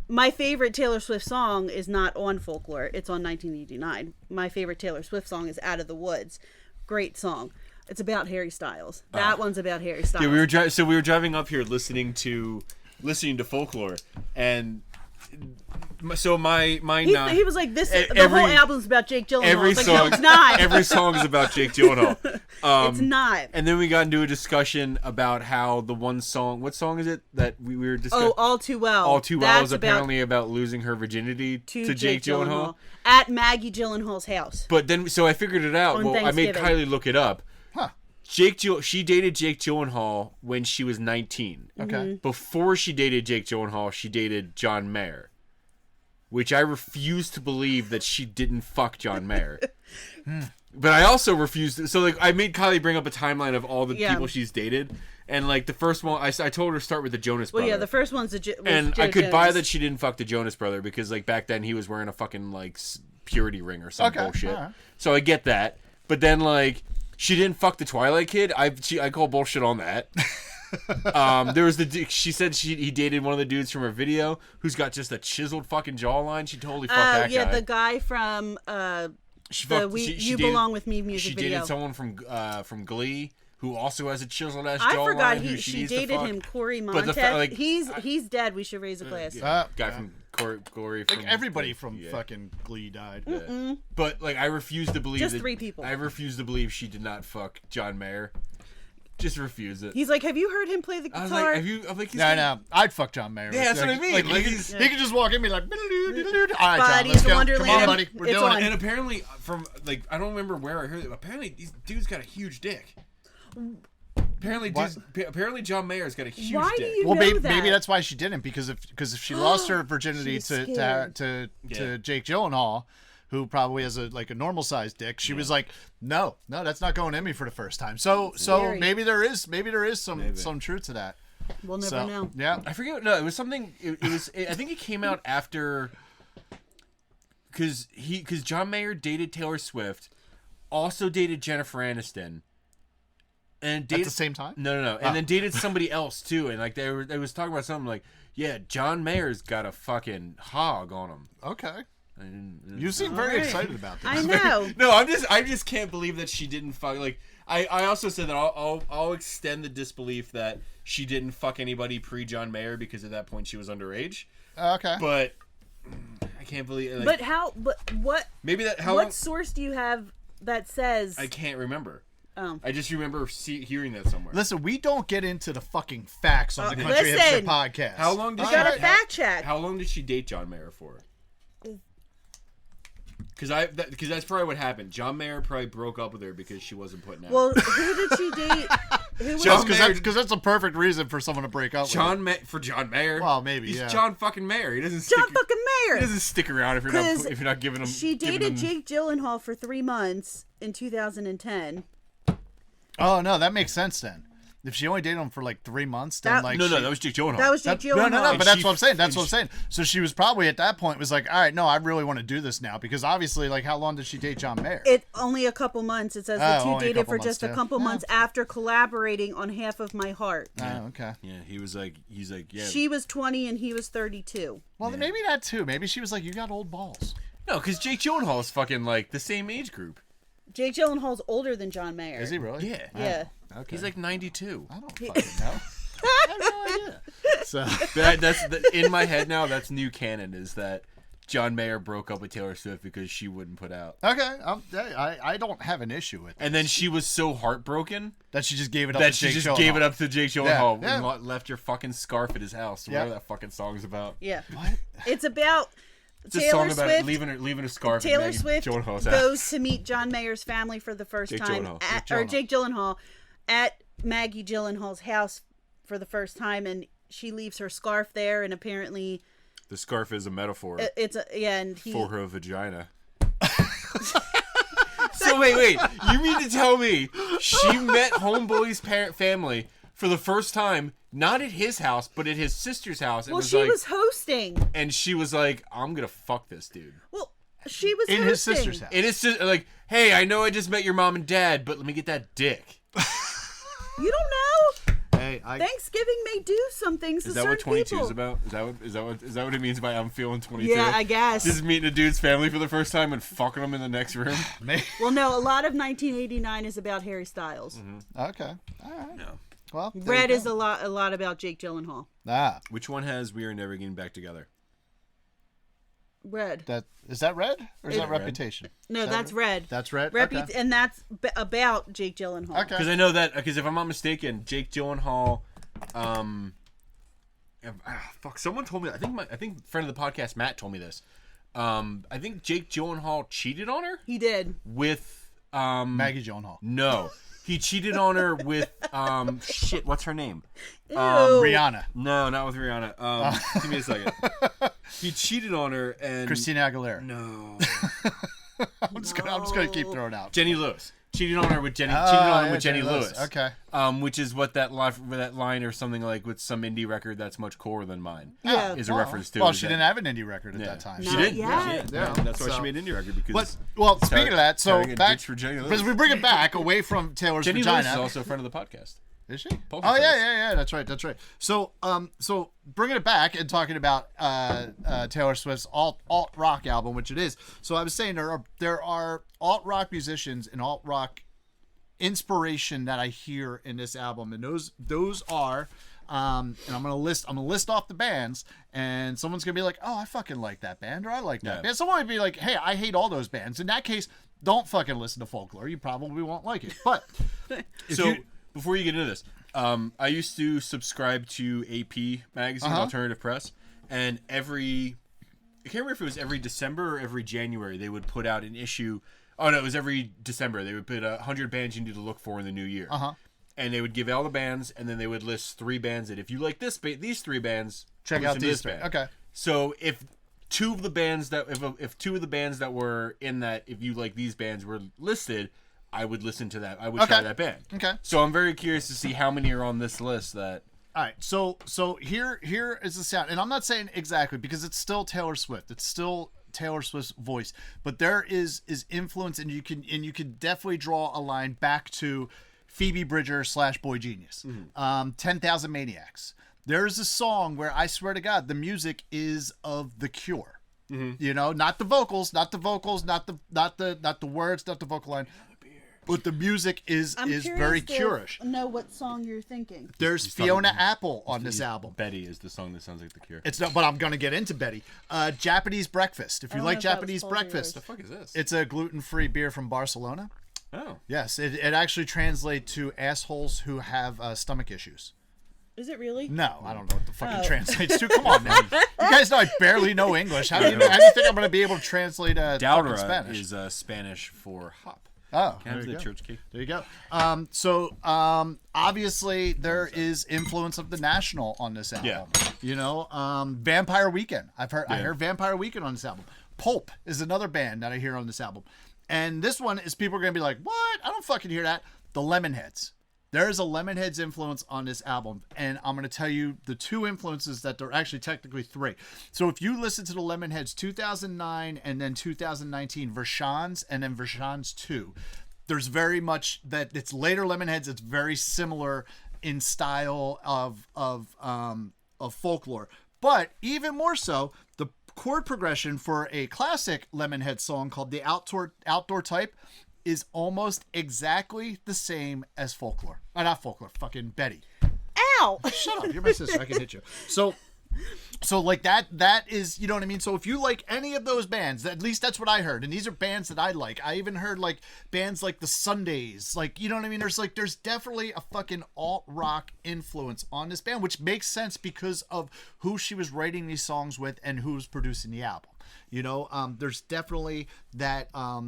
My favorite Taylor Swift song is not on Folklore. It's on 1989. My favorite Taylor Swift song is Out of the Woods. Great song. It's about Harry Styles. That one's about Harry Styles. Yeah, we were driving up here listening to Folklore, and so my he was like, "This the every- whole album's about Jake Gyllenhaal." every I was like, song no, it's not. every song is about Jake Gyllenhaal. It's not. And then we got into a discussion about how the one song, what song is it that we were discussing? Oh, All Too Well. All Too Well That's is apparently about losing her virginity to Jake Gyllenhaal. at Maggie Gyllenhaal's house. But then, so I figured it out. On Well, I made Thanksgiving. Kylie look it up. Huh. She dated Jake Gyllenhaal when she was 19. Okay. Before she dated Jake Gyllenhaal, she dated John Mayer, which I refuse to believe that she didn't fuck John Mayer. But I also refused to, so like I made Kylie bring up a timeline of all the people she's dated, and like the first one, I told her to start with the Jonas Well, Brother. yeah, the first one's was and Joe I could buy Jonas. that she didn't fuck the Jonas Brother because like back then he was wearing a fucking like purity ring or some bullshit. Alright. So I get that, but then like she didn't fuck the Twilight Kid. I call bullshit on that. There was she said he dated one of the dudes from her video who's got just a chiseled fucking jawline. She totally fucked that yeah, guy. the guy from She the fucked- We she You dated- Belong With Me music She video. dated someone from Glee who also has a chiseled ass I jawline. forgot who she needs to dated fuck. him, Corey But Montez. the fa- like, he's dead. We should raise a glass. Guy from Glory. Like everybody from fucking Glee died. But like, I refuse to believe Just that, 3 people. I refuse to believe she did not fuck John Mayer. Just refuse it. He's like, have you heard him play the I was guitar? like, have you? I'm like, he's No, I'd fuck John Mayer. Yeah, that's what I mean. Like, Like, he could just walk in and be like, all right, John, Bodies let's of go. Wonderland. Come on, buddy, we're It's doing on. it. And apparently, from like, I don't remember where I heard it. Apparently, these dude's got a huge dick. Apparently, John Mayer's got a huge Why dick. do you Well, know maybe, that? maybe that's why she didn't, because if she lost her virginity She's to scared. Jake Gyllenhaal, who probably has a normal sized dick, she was like, no, that's not going in me for the first time. So Scary. maybe there is some truth to that. We'll never So, know. Yeah. I forget. No, it was something. It was. I think it came out after. Because John Mayer dated Taylor Swift also dated Jennifer Aniston. And dated, At the same time? No. And then dated somebody else too. And like they was talking about something like, yeah, John Mayer's got a fucking hog on him. Okay. And You seem very excited about this. I know. No, I just can't believe that she didn't fuck. Like I also said that I'll extend the disbelief that she didn't fuck anybody pre John Mayer because at that point she was underage. Okay. But I can't believe. Like, But how? But what? maybe that how What long, source do you have that says? I can't remember. Oh. I just remember hearing that somewhere. Listen, we don't get into the fucking facts on the Country listen. Hipster podcast. How long did You she gotta fact check. How long did she date John Mayer for? Because that's probably what happened. John Mayer probably broke up with her because she wasn't putting out. Well, who did she date? Who was John Mayer- Because that's a perfect reason for someone to break up with. John Mayer. Well, maybe, He's yeah. John fucking Mayer. He doesn't John stick. fucking He Mayer. doesn't stick around if you're 'Cause not giving him. She giving dated him- Jake Gyllenhaal for 3 months in 2010. Oh, no, that makes sense then. If she only dated him for like 3 months, then That- like No, she, that was Jake Gyllenhaal. That was Jake no, Gyllenhaal. no, And but that's she- what I'm saying. That's and what I'm saying. So she was probably at that point was like, all right, no, I really want to do this now because obviously, like, how long did she date John Mayer? It only a couple months. It says the two only a dated couple for months, just a too. couple Yeah. months after collaborating on Half of My Heart. Oh, okay. Yeah, he's like, yeah. She was 20 and he was 32. Well, then maybe that too. Maybe she was like, you got old balls. No, because Jake Gyllenhaal is fucking like the same age group. Jake Gyllenhaal's older than John Mayer. Is he really? Yeah. Yeah. Okay. He's like 92. I don't fucking know. I have no idea. So That's in my head now. That's new canon. Is that John Mayer broke up with Taylor Swift because she wouldn't put out, okay, I don't have an issue with it. and then she was so heartbroken That she just gave it up. that to she Jake just Gyllenhaal. gave it up to Jake Gyllenhaal Yeah. and left your fucking scarf at his house. Whatever that fucking song's about. Yeah. What? It's about It's a Taylor song about Swift. leaving a scarf. at Taylor Maggie Swift Gyllenhaal's house. goes to meet John Mayer's family for the first Jake time, Gyllenhaal. Jake Gyllenhaal, at Maggie Gyllenhaal's house for the first time, and she leaves her scarf there, and apparently The scarf is a metaphor and he for her vagina. So wait, you mean to tell me she met Homeboy's family for the first time, not at his house, but at his sister's house, and well, was she like, was hosting. and she was like, "I'm gonna fuck this dude." Well, she was In hosting. his sister's house. And it's just like, "Hey, I know I just met your mom and dad, but let me get that dick." You don't know. Hey, Thanksgiving may do some things Is to that what certain 22 people. is about? Is that what it means by I'm feeling 22? Yeah, I guess. Just meeting a dude's family for the first time and fucking them in the next room. Well, no, a lot of 1989 is about Harry Styles. Okay. All right. No. Well, there Red you is go. a lot about Jake Gyllenhaal. Ah, Which one has "We Are Never Getting Back Together"? Red. is that Red or is that Red. Reputation? No, Is that that's Red. That's Red. Repu- Okay. And that's about Jake Gyllenhaal. Okay. Because I know that. Because if I'm not mistaken, Jake Gyllenhaal. Fuck! Someone told me. I think friend of the podcast Matt told me this. I think Jake Gyllenhaal cheated on her He did. with Maggie Gyllenhaal. No, he cheated on her with shit. What's her name? Ew. Rihanna. No, not with Rihanna. Give me a second. He cheated on her and Christina Aguilera. No, I'm just gonna keep throwing out. Jenny Lewis. Cheated on her with Jenny. Oh, cheated on him yeah, with Jenny Jenny Lewis. Lewis. Okay. Which is what that line or something like with some indie record that's much cooler than mine. Yeah. Is a reference to. Well, is she that- didn't have an indie record at Yeah. that time. She Not did. yet. Yeah, she did. Yeah. That's why So- she made an indie record because. But well, speaking of that, so carrying a back ditch for Jenny Lewis. because we bring it back away from Taylor's Jenny vagina. Lewis is also a friend of the podcast. Is she? Poker Oh Face. yeah. That's right. So so bringing it back and talking about Taylor Swift's alt rock album, which it is. So I was saying there are alt rock musicians and alt rock inspiration that I hear in this album, and those are. And I'm gonna list off the bands, and someone's gonna be like, "Oh, I fucking like that band," or "I like that Yeah. band." Someone would be like, "Hey, I hate all those bands." In that case, don't fucking listen to Folklore. You probably won't like it. But So before you get into this, I used to subscribe to AP magazine, Alternative Press, and I can't remember if it was every December or every January they would put out an issue. Oh no, it was every December. They would put 100 bands you need to look for in the new year. And they would give all the bands, and then they would list 3 bands that if you like these 3 bands, check listen out to these this three. band. Okay. So if two of the bands that were in that, if you like these bands were listed, I would listen to that. I would try that band. Okay. So I'm very curious to see how many are on this list that. All right, so here is the sound, and I'm not saying exactly because it's still Taylor Swift. It's still Taylor Swift's voice, but there is influence, and you can definitely draw a line back to Phoebe Bridger / Boy Genius. 10,000 Maniacs. There's a song where I swear to God, the music is of The Cure. You know, not the vocals, not the words, not the vocal line. But the music is very Cure-ish. Know what song you're thinking? There's Fiona Apple on this album. Betty is the song that sounds like The Cure. It's not, but I'm gonna get into Betty. Japanese Breakfast. If you like Japanese breakfast, What the fuck is this? it's a gluten-free beer from Barcelona. Oh. Yes, it actually translates to assholes who have stomach issues. Is it really? No, I don't know what the fuck it translates to. Come on, man. You guys know I barely know English. How do you think I'm gonna be able to translate fucking Spanish? is Spanish for hop. Oh, Can I have there the you go. church key? There you go. Obviously there is influence of the National on this album. Yeah. You know, Vampire Weekend. I heard Vampire Weekend on this album. Pulp is another band that I hear on this album. And this one is people are going to be like, what? I don't fucking hear that. The Lemonheads. There is a Lemonheads influence on this album, and I'm going to tell you the two influences that there are actually technically three. So if you listen to the Lemonheads 2009 and then 2019 Versions and then Versions 2, there's very much that it's later Lemonheads. It's very similar in style of folklore, but even more so, the chord progression for a classic Lemonhead song called the Outdoor Type is almost exactly the same as folklore. Not folklore, fucking Betty. Ow! Shut up, you're my sister, I can hit you. So like that is, you know what I mean? So if you like any of those bands, at least that's what I heard. And these are bands that I like. I even heard like bands like the Sundays, like, you know what I mean? There's definitely a fucking alt rock influence on this band, which makes sense because of who she was writing these songs with and who was producing the album. You know, there's definitely that I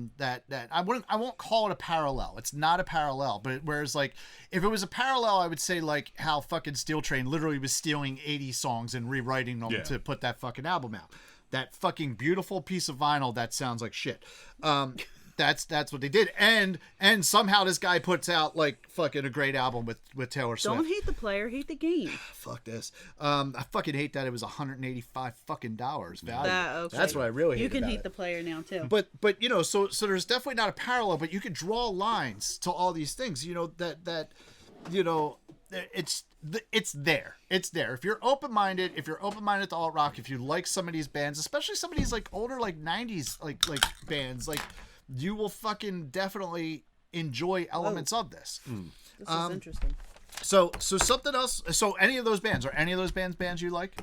won't call it a parallel. It's not a parallel, but whereas like if it was a parallel, I would say like how fucking Steel Train literally was stealing 80 songs and rewriting them to put that fucking album out. That fucking beautiful piece of vinyl that sounds like shit. That's what they did, and somehow this guy puts out like fucking a great album with Taylor Swift. Don't hate the player, hate the game. Fuck this. I fucking hate that it was $185 fucking dollars value. Okay. That's what I really hate. You can about hate it. the player now too. But you know, so there's definitely not a parallel, but you could draw lines to all these things. You know that you know it's there. It's there. If you're open-minded, to alt rock, if you like some of these bands, especially some of these like older like 90s like bands, like you will fucking definitely enjoy elements of this. This is interesting. So something else. So any of those bands bands you like?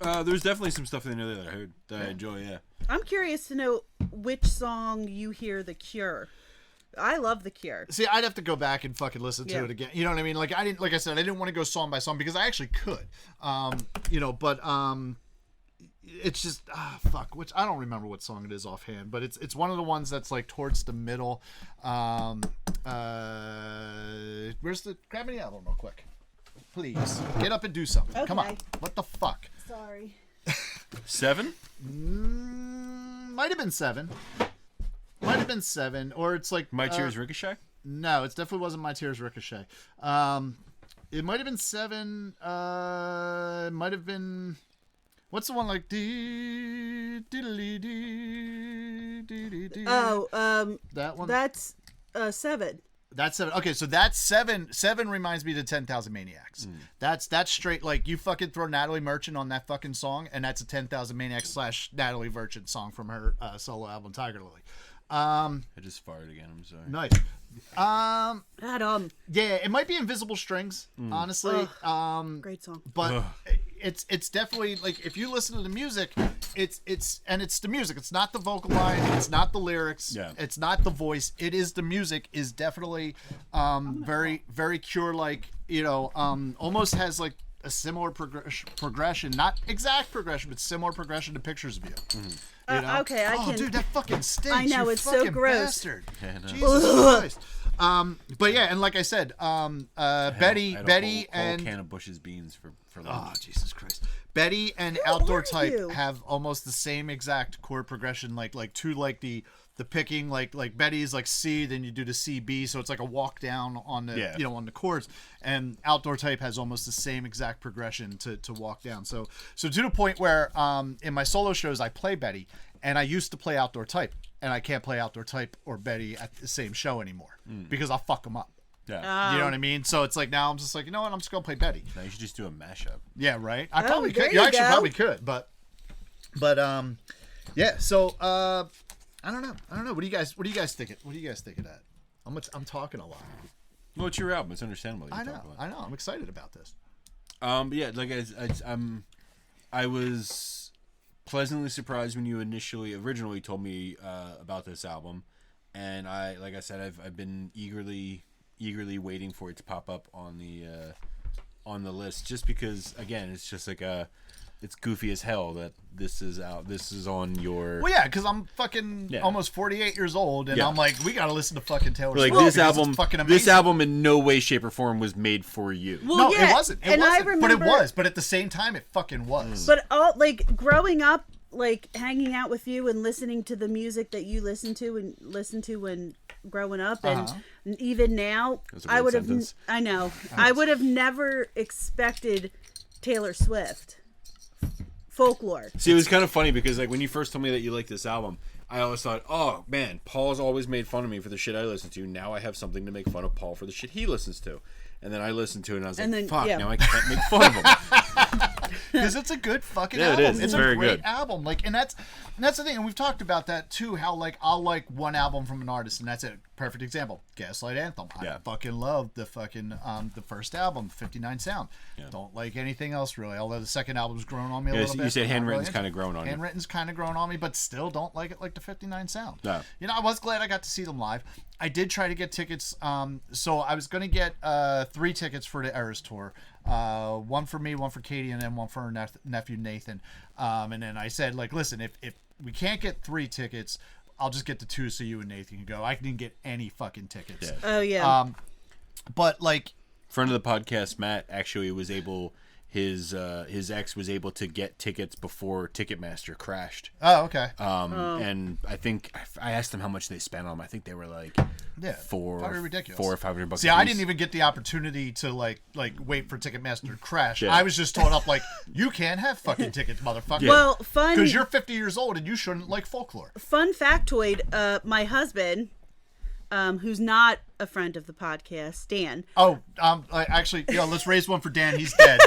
There's definitely some stuff in there that I heard that I enjoy. Yeah. I'm curious to know which song you hear The Cure. I love The Cure. See, I'd have to go back and fucking listen to it again. You know what I mean? Like I didn't want to go song by song because I actually could. You know, but it's just fuck, which I don't remember what song it is offhand, but it's one of the ones that's like towards the middle. Where's the grab me the album real quick, please. Get up and do something. Okay. Come on. What the fuck? Sorry. 7? Might have been 7. Might have been 7, or it's like My Tears Ricochet? No, it definitely wasn't My Tears Ricochet. It might have been 7. It might have been. What's the one like? Oh, that one. That's 7. That's 7. Okay, so that's 7. 7 reminds me to 10,000 Maniacs. That's straight like you fucking throw Natalie Merchant on that fucking song, and that's a 10,000 Maniacs / Natalie Merchant song from her solo album Tiger Lily. I just farted again. I'm sorry. Nice. Adam. Yeah, it might be Invisible Strings, honestly. Great song. But it's definitely like if you listen to the music, it's the music. It's not the vocal line. It's not the lyrics. Yeah. It's not the voice. It is the music. Is definitely very very Cure like. You know, almost has like a similar progression, not exact progression, but similar progression to Pictures of You. You know? Okay, I can. Dude, that fucking stinks. I know, you it's so fucking gross. Bastard. Yeah, no. Jesus Christ. But yeah, and like I said, Betty, I had a whole and can of Bush's beans for lunch. oh Jesus Christ, Betty and Who Outdoor are Type you? have almost the same exact chord progression, like to like the picking, like Betty's like C, then you do the C B, so it's like a walk down on the you know on the chords, and Outdoor Type has almost the same exact progression to walk down. So to the point where in my solo shows I play Betty. And I used to play Outdoor Type, and I can't play Outdoor Type or Betty at the same show anymore because I'll fuck them up. Yeah. You know what I mean? So it's like now I'm just like, you know what? I'm just gonna play Betty. Now you should just do a mashup. Yeah, right. I probably there could. you You actually go. probably could, but yeah. So I don't know. What do you guys think? What do you guys think of that? I'm talking a lot. Well, it's your album. It's understandable. I know. I'm excited about this. But yeah, like I was pleasantly surprised when you originally told me about this album, and like I said, I've been eagerly waiting for it to pop up on the list, just because again it's just like it's goofy as hell that this is out. This is on your. Well, yeah, because I'm fucking almost 48 years old, and I'm like, we gotta listen to fucking Taylor Swift. Like this album in no way, shape, or form was made for you. Well, no, yeah, it wasn't. It and wasn't. I remember, but it was. But at the same time, it fucking was. But all like growing up, like hanging out with you and listening to the music that you listened to when growing up, and even now, I would have. I know. I would have never expected Taylor Swift. Folklore. See, it was kind of funny because like when you first told me that you liked this album, I always thought, oh man, Paul's always made fun of me for the shit I listen to. Now I have something to make fun of Paul for the shit he listens to. And then I listened to it and I was like, fuck, now I can't make fun of him. Because it's a good fucking Yeah, album. it is. It's very a great good. album. Like, and that's the thing. And we've talked about that too. How like I'll like one album from an artist, and that's it. Perfect example. Gaslight Anthem. I fucking love the fucking the first album, 59 Sound. Yeah. Don't like anything else really. Although the second album's grown on me a little bit. You said Handwritten's kind of grown on you. Handwritten's kind of grown on me, but still don't like it like the 59 Sound. No. You know, I was glad I got to see them live. I did try to get tickets. So I was gonna get 3 tickets for the Eras tour. One for me, one for Katie, and then one for her nephew Nathan. And then I said, like, listen, if we can't get 3 tickets, I'll just get the 2 so you and Nathan can go. I didn't get any fucking tickets. Yeah. Oh yeah. But like, friend of the podcast, Matt, actually was able. His ex was able to get tickets before Ticketmaster crashed. Oh, okay. And I think I asked them how much they spent on them. I think they were like probably ridiculous. $400 or $500. See, I didn't even get the opportunity to like wait for Ticketmaster to crash. Yeah. I was just told up like, you can't have fucking tickets, motherfucker. Yeah. Well, fun because you're 50 years old and you shouldn't like folklore. fun factoid. My husband, who's not a friend of the podcast, Dan. Oh, actually, let's raise one for Dan. He's dead.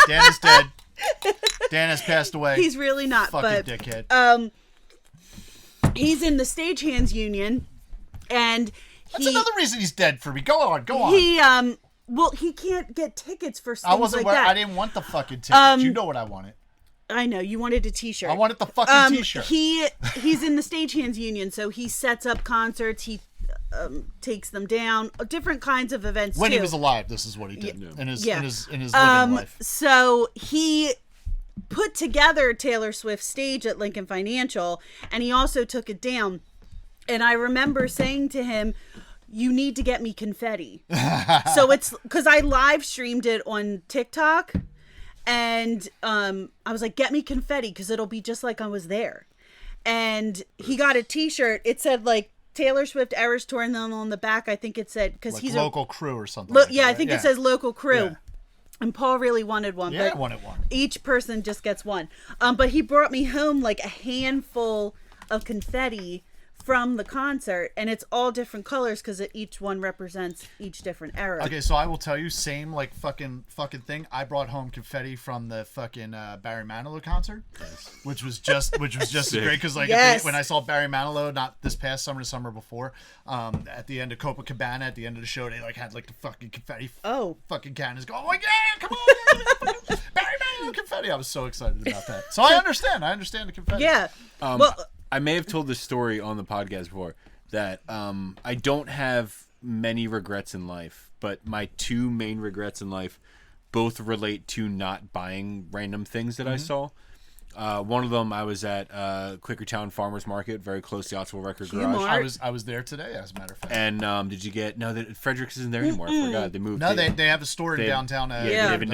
Dan is dead. Dan has passed away. He's really not, fucking but dickhead. He's in the Stagehands Union, and That's another reason he's dead for me. Go on. He can't get tickets for things I wasn't like that. I didn't want the fucking tickets. You know what I wanted. I know you wanted a T-shirt. I wanted the fucking T-shirt. He's in the Stagehands Union, so he sets up concerts. He takes them down, different kinds of events. When too. he was alive, this is what he did in his living life. So he put together Taylor Swift's stage at Lincoln Financial, and he also took it down. And I remember saying to him, you need to get me confetti. So it's because I live streamed it on TikTok, and I was like, get me confetti because it'll be just like I was there. And he got a T-shirt. It said like Taylor Swift Eras Tour, and then on the back I think it said, because like he's local crew or something. I think it says local crew. Yeah. And Paul really wanted one. Yeah, but I wanted one. Each person just gets one. But he brought me home like a handful of confetti from the concert, and it's all different colors because each one represents each different era. Okay, so I will tell you, same like fucking thing. I brought home confetti from the fucking Barry Manilow concert, which was just great because like when I saw Barry Manilow, not this past summer, the summer before, at the end of Copacabana, at the end of the show, they like had like the fucking confetti, fucking cannons go, oh yeah, come on, Barry Manilow confetti. I was so excited about that. So I understand the confetti. Yeah. I may have told this story on the podcast before that I don't have many regrets in life, but my 2 main regrets in life both relate to not buying random things that I saw. One of them, I was at Quakertown Farmers Market, very close to the Ottsville Record Garage. I was there today, as a matter of fact. And did you get Fredericks isn't there anymore? I forgot they moved. No, they have a store in downtown,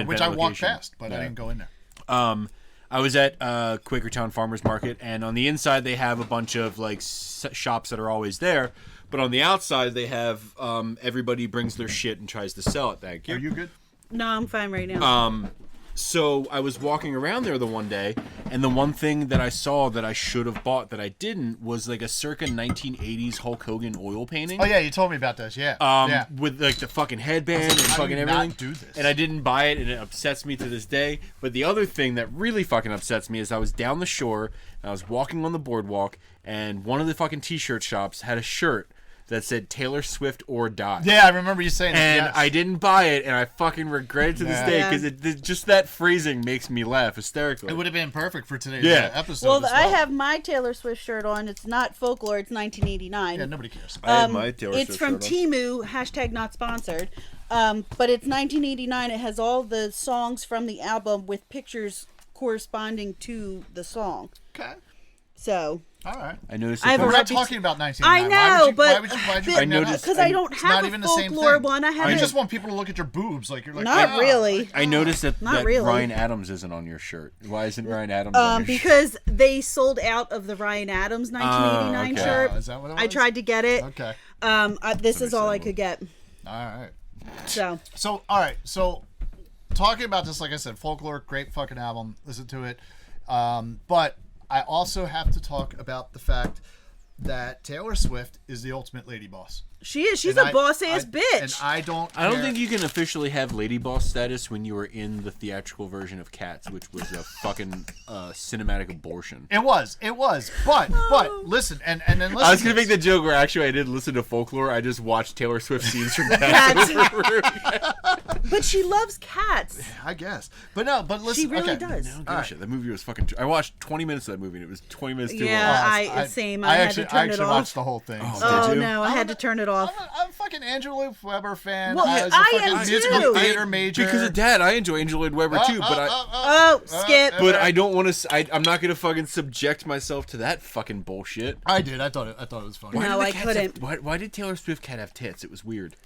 which I walked past, but I didn't go in there. I was at Quakertown Farmers Market, and on the inside they have a bunch of like shops that are always there, but on the outside they have everybody brings their shit and tries to sell it. Thank you. Are you good? No, I'm fine right now. So I was walking around there the one day, and the one thing that I saw that I should have bought that I didn't was like a circa 1980s Hulk Hogan oil painting. Oh yeah, you told me about this. Yeah. With like the fucking headband and How do fucking you not everything. do this? And I didn't buy it, and it upsets me to this day. But the other thing that really fucking upsets me is I was down the shore, and I was walking on the boardwalk, and one of the fucking t-shirt shops had a shirt that said Taylor Swift or die. Yeah, I remember you saying And that. Yes. I didn't buy it, and I fucking regret it to this Yeah. day Yeah. because just that phrasing makes me laugh hysterically. It would have been perfect for today's episode. Well, as I have my Taylor Swift shirt on. It's not folklore. It's 1989. Yeah, nobody cares. I have my Taylor It's Swift from shirt on. Temu, hashtag not sponsored. But it's 1989. It has all the songs from the album with pictures corresponding to the song. Okay. So, All right. I noticed. I have that a We're there- not reputa- talking about 1999. I know, why but would you bring I that up? noticed- because I don't It's have not a even the same folklore thing. one. I You haven't. just want people to look at your boobs like you're like, Not "Ah." really. I noticed that, Not really. Ryan Adams isn't on your shirt. Why isn't Ryan Adams on your shirt? Because they sold out of the Ryan Adams 1989 okay. shirt. Oh, is that what it was? I tried to get it. Okay. This is all I could get. All right. So, So, all right. So, talking about this, like I said, folklore, great fucking album. Listen to it. But I also have to talk about the fact that Taylor Swift is the ultimate lady boss. she is. She's And a boss ass bitch. And I don't. I don't care. think you can officially have lady boss status when you were in the theatrical version of Cats, which was a fucking cinematic abortion. It was. But listen, and then listen. I was gonna to make this. the joke where actually I did listen to folklore. I just watched Taylor Swift scenes from Cats. But she loves cats. I guess. But no. But listen. She really okay. does. Oh, gosh, that movie was fucking. I watched 20 minutes of that movie, and it was 20 minutes too Yeah. long. Same. I I had actually, to turn I it actually off. watched the whole thing. Oh, so- Oh Did you? no, I had to turn it off. I'm a fucking Andrew Lloyd Webber fan. Well, I was a I fucking am musical too. theater major. Because of Dad, I enjoy Angel Lloyd Webber too, but Oh, skip. I don't want to. I'm not gonna fucking subject myself to that fucking bullshit. I did. I thought it was funny. No, Why did the I cats couldn't. why did Taylor Swift cat have tits? It was weird.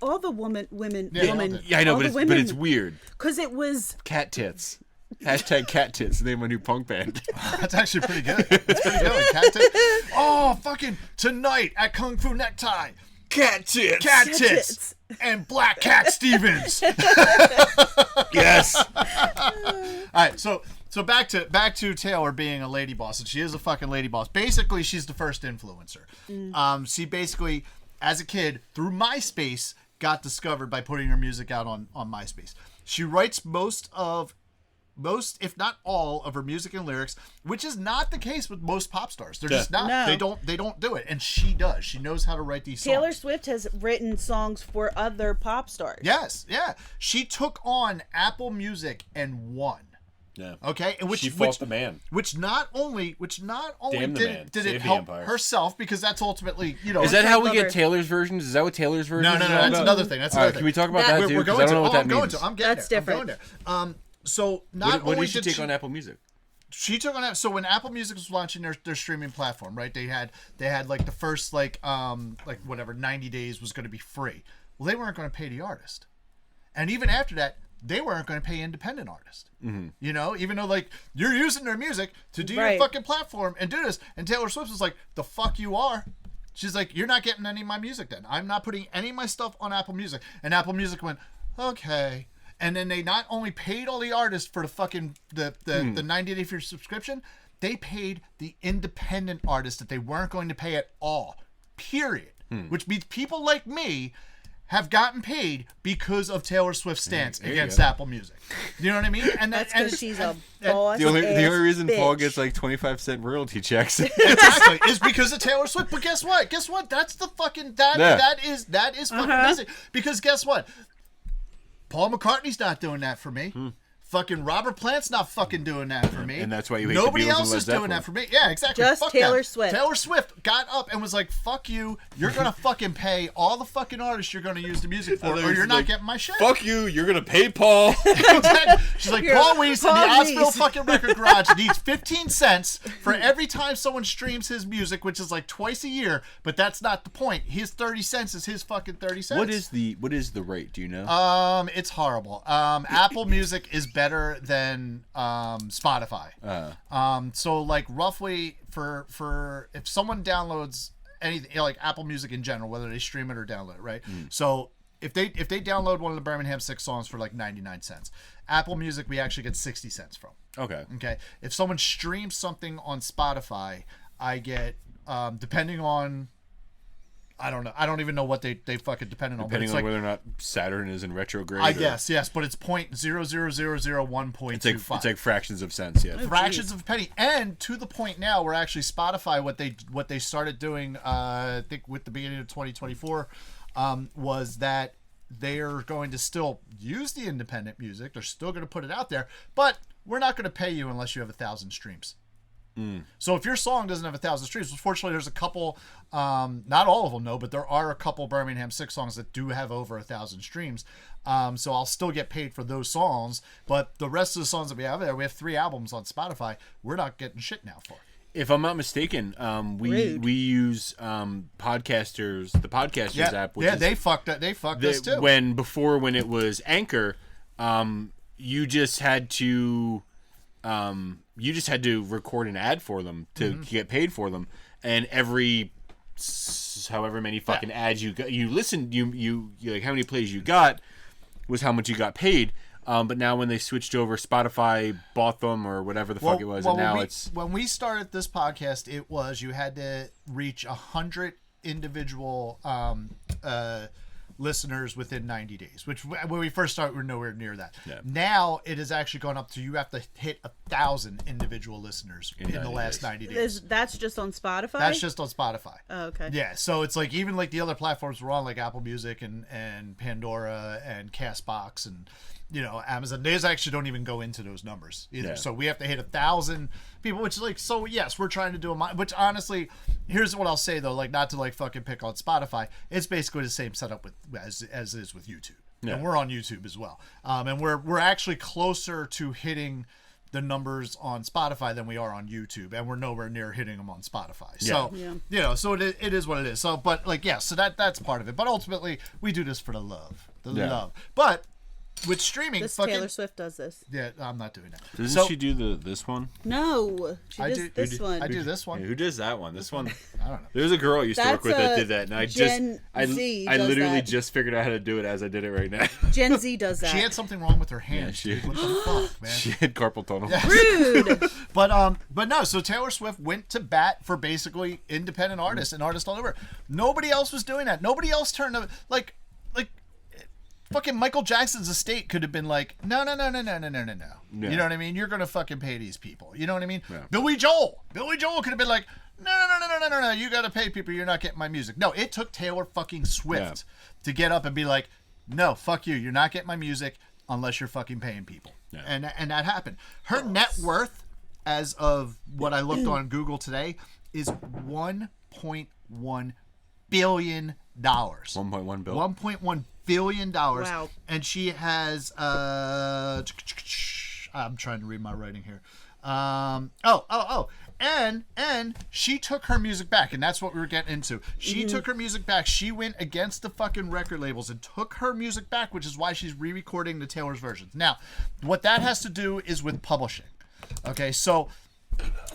All the women. Yeah, Yeah, I know, all but the it's weird. because it was. Cat tits. Hashtag cat tits. The name of my new punk band. That's actually pretty good. It's pretty good. Cat tits. Oh, fucking tonight at Kung Fu Necktie. Cat tits. Cat Cat tits tits. and Black Cat Stevens. Yes. All right, so back to Taylor being a lady boss, and she is a fucking lady boss. Basically, she's the first influencer. She basically, as a kid, through MySpace, got discovered by putting her music out on MySpace. She writes most, if not all, of her music and lyrics, which is not the case with most pop stars. They're just not. No. They don't do it, and she does. She knows how to write these songs. Taylor Swift has written songs for other pop stars. Yes, yeah. She took on Apple Music and won. Yeah. Okay, and She fought the man. Which not only Damn the man. did Save it the help empire. herself, because that's ultimately, Is that how we Lover. get Taylor's versions? Is that what Taylor's version no, is? all that's about? another thing. That's All right, another thing. can we talk about That- that too? We're 'Cause going I don't know to. what that I'm going means. to. I'm getting That's there. different. I'm going there. So not What only did she take she, on Apple Music? she took on that. So when Apple Music was launching their streaming platform, right? They had like the first like whatever 90 days was going to be free. Well, they weren't going to pay the artist, and even after that, they weren't going to pay independent artists. Mm-hmm. You know, even though like you're using their music to do your Right. fucking platform and do this, and Taylor Swift was like, "The fuck you are." She's like, "You're not getting any of my music then. I'm not putting any of my stuff on Apple Music." And Apple Music went, "Okay." And then they not only paid all the artists for the fucking the 90-day free subscription, they paid the independent artists that they weren't going to pay at all. Period. Which means people like me have gotten paid because of Taylor Swift's stance you against go. Apple Music. You know what I mean? And That's and because she's a boss. The only reason bitch. Paul gets like 25-cent royalty checks. exactly is because of Taylor Swift. But guess what? That's the fucking that is fucking amazing. Because guess what? Paul McCartney's not doing that for me. Fucking Robert Plant's not fucking doing that for me. And that's why you hate the Nobody Beatles and else Led is doing Zeppelin. that for me. Yeah, exactly. Just Fuck Taylor them. Swift. Taylor Swift got up and was like, "Fuck you. You're gonna fucking pay all the fucking artists you're gonna use the music for, or you're not getting my shit." Fuck you, you're gonna pay Paul. Exactly. She's like, Here, Paul Weiss in the Paul Osville Weiss. fucking record garage needs 15 cents for every time someone streams his music, which is like twice a year, but that's not the point. His 30 cents is his fucking 30 cents. What is the rate? Do you know? It's horrible. Apple Music is better than Spotify. So like roughly for if someone downloads anything, like Apple Music in general, whether they stream it or download it, right? So if they download one of the Birmingham 6 songs for like 99 cents, Apple Music we actually get 60 cents from. Okay. If someone streams something on Spotify, I get depending on, I don't know. I don't even know what they fucking depended on. Depending but it's on whether or not Saturn is in retrograde. I guess, yes, but it's 0.00001.25. It's like fractions of cents, yeah. Fractions of a penny, and to the point now where actually Spotify, what they started doing, I think with the beginning of 2024, was that they are going to still use the independent music. They're still going to put it out there, but we're not going to pay you unless you have 1,000 streams. So if your song doesn't have 1,000 streams, unfortunately, there's a couple, not all of them, no, but there are a couple Birmingham 6 songs that do have over 1,000 streams. So I'll still get paid for those songs, but the rest of the songs that we have there, we have 3 albums on Spotify. We're not getting shit now for. If I'm not mistaken, we use the Podcasters app. Which they fucked it. They fucked us too. When it was Anchor, you just had to record an ad for them to get paid for them, and every however many fucking ads you got, you listened, you like how many plays you got was how much you got paid. But now when they switched over, Spotify bought them or whatever the fuck it was, and now when we started this podcast, it was you had to reach 100 individual listeners within 90 days, which when we first started, we were nowhere near that. Yeah. Now it has actually gone up to you have to hit 1,000 individual listeners in the last 90 days. That's just on Spotify? That's just on Spotify. Oh, okay. Yeah, so it's like even like the other platforms we're on, like Apple Music and Pandora and Castbox and Amazon, they actually don't even go into those numbers either. Yeah. So we have to hit 1,000 people, which is like, so yes, we're trying to do which honestly, here's what I'll say though, like not to like fucking pick on Spotify, it's basically the same setup as is with YouTube. Yeah. And we're on YouTube as well. And we're actually closer to hitting the numbers on Spotify than we are on YouTube, and we're nowhere near hitting them on Spotify. So, so it is what it is. So, but like, yeah, so that's part of it. But ultimately, we do this for the love. But with streaming, Taylor Swift does this. Yeah, I'm not doing that. Doesn't she do this one? No, she does this one. I do this one. Yeah, who does that one? This one. I don't know. There's a girl I used to work with that did that, and I literally that. just figured out how to do it as I did it right now. Gen Z does that. She had something wrong with her hand. Yeah, what the fuck, man? She had carpal tunnel. Yeah. Rude. But no. So Taylor Swift went to bat for basically independent artists and artists all over. Nobody else was doing that. Nobody else turned to like. Fucking Michael Jackson's estate could have been like, no. Yeah. You know what I mean? You're gonna fucking pay these people. You know what I mean? Yeah. Billy Joel could have been like, no. You gotta pay people. You're not getting my music. No, it took Taylor fucking Swift to get up and be like, no, fuck you. You're not getting my music unless you're fucking paying people. Yeah. And that happened. Her net worth, as of what I looked on Google today, is $1.1 billion. 1.1 billion. $1.1 billion. Wow. And she has I'm trying to read my writing here. And she took her music back, and that's what we were getting into. She took her music back. She went against the fucking record labels and took her music back, which is why she's re-recording the Taylor's versions. Now, what that has to do is with publishing. Okay, so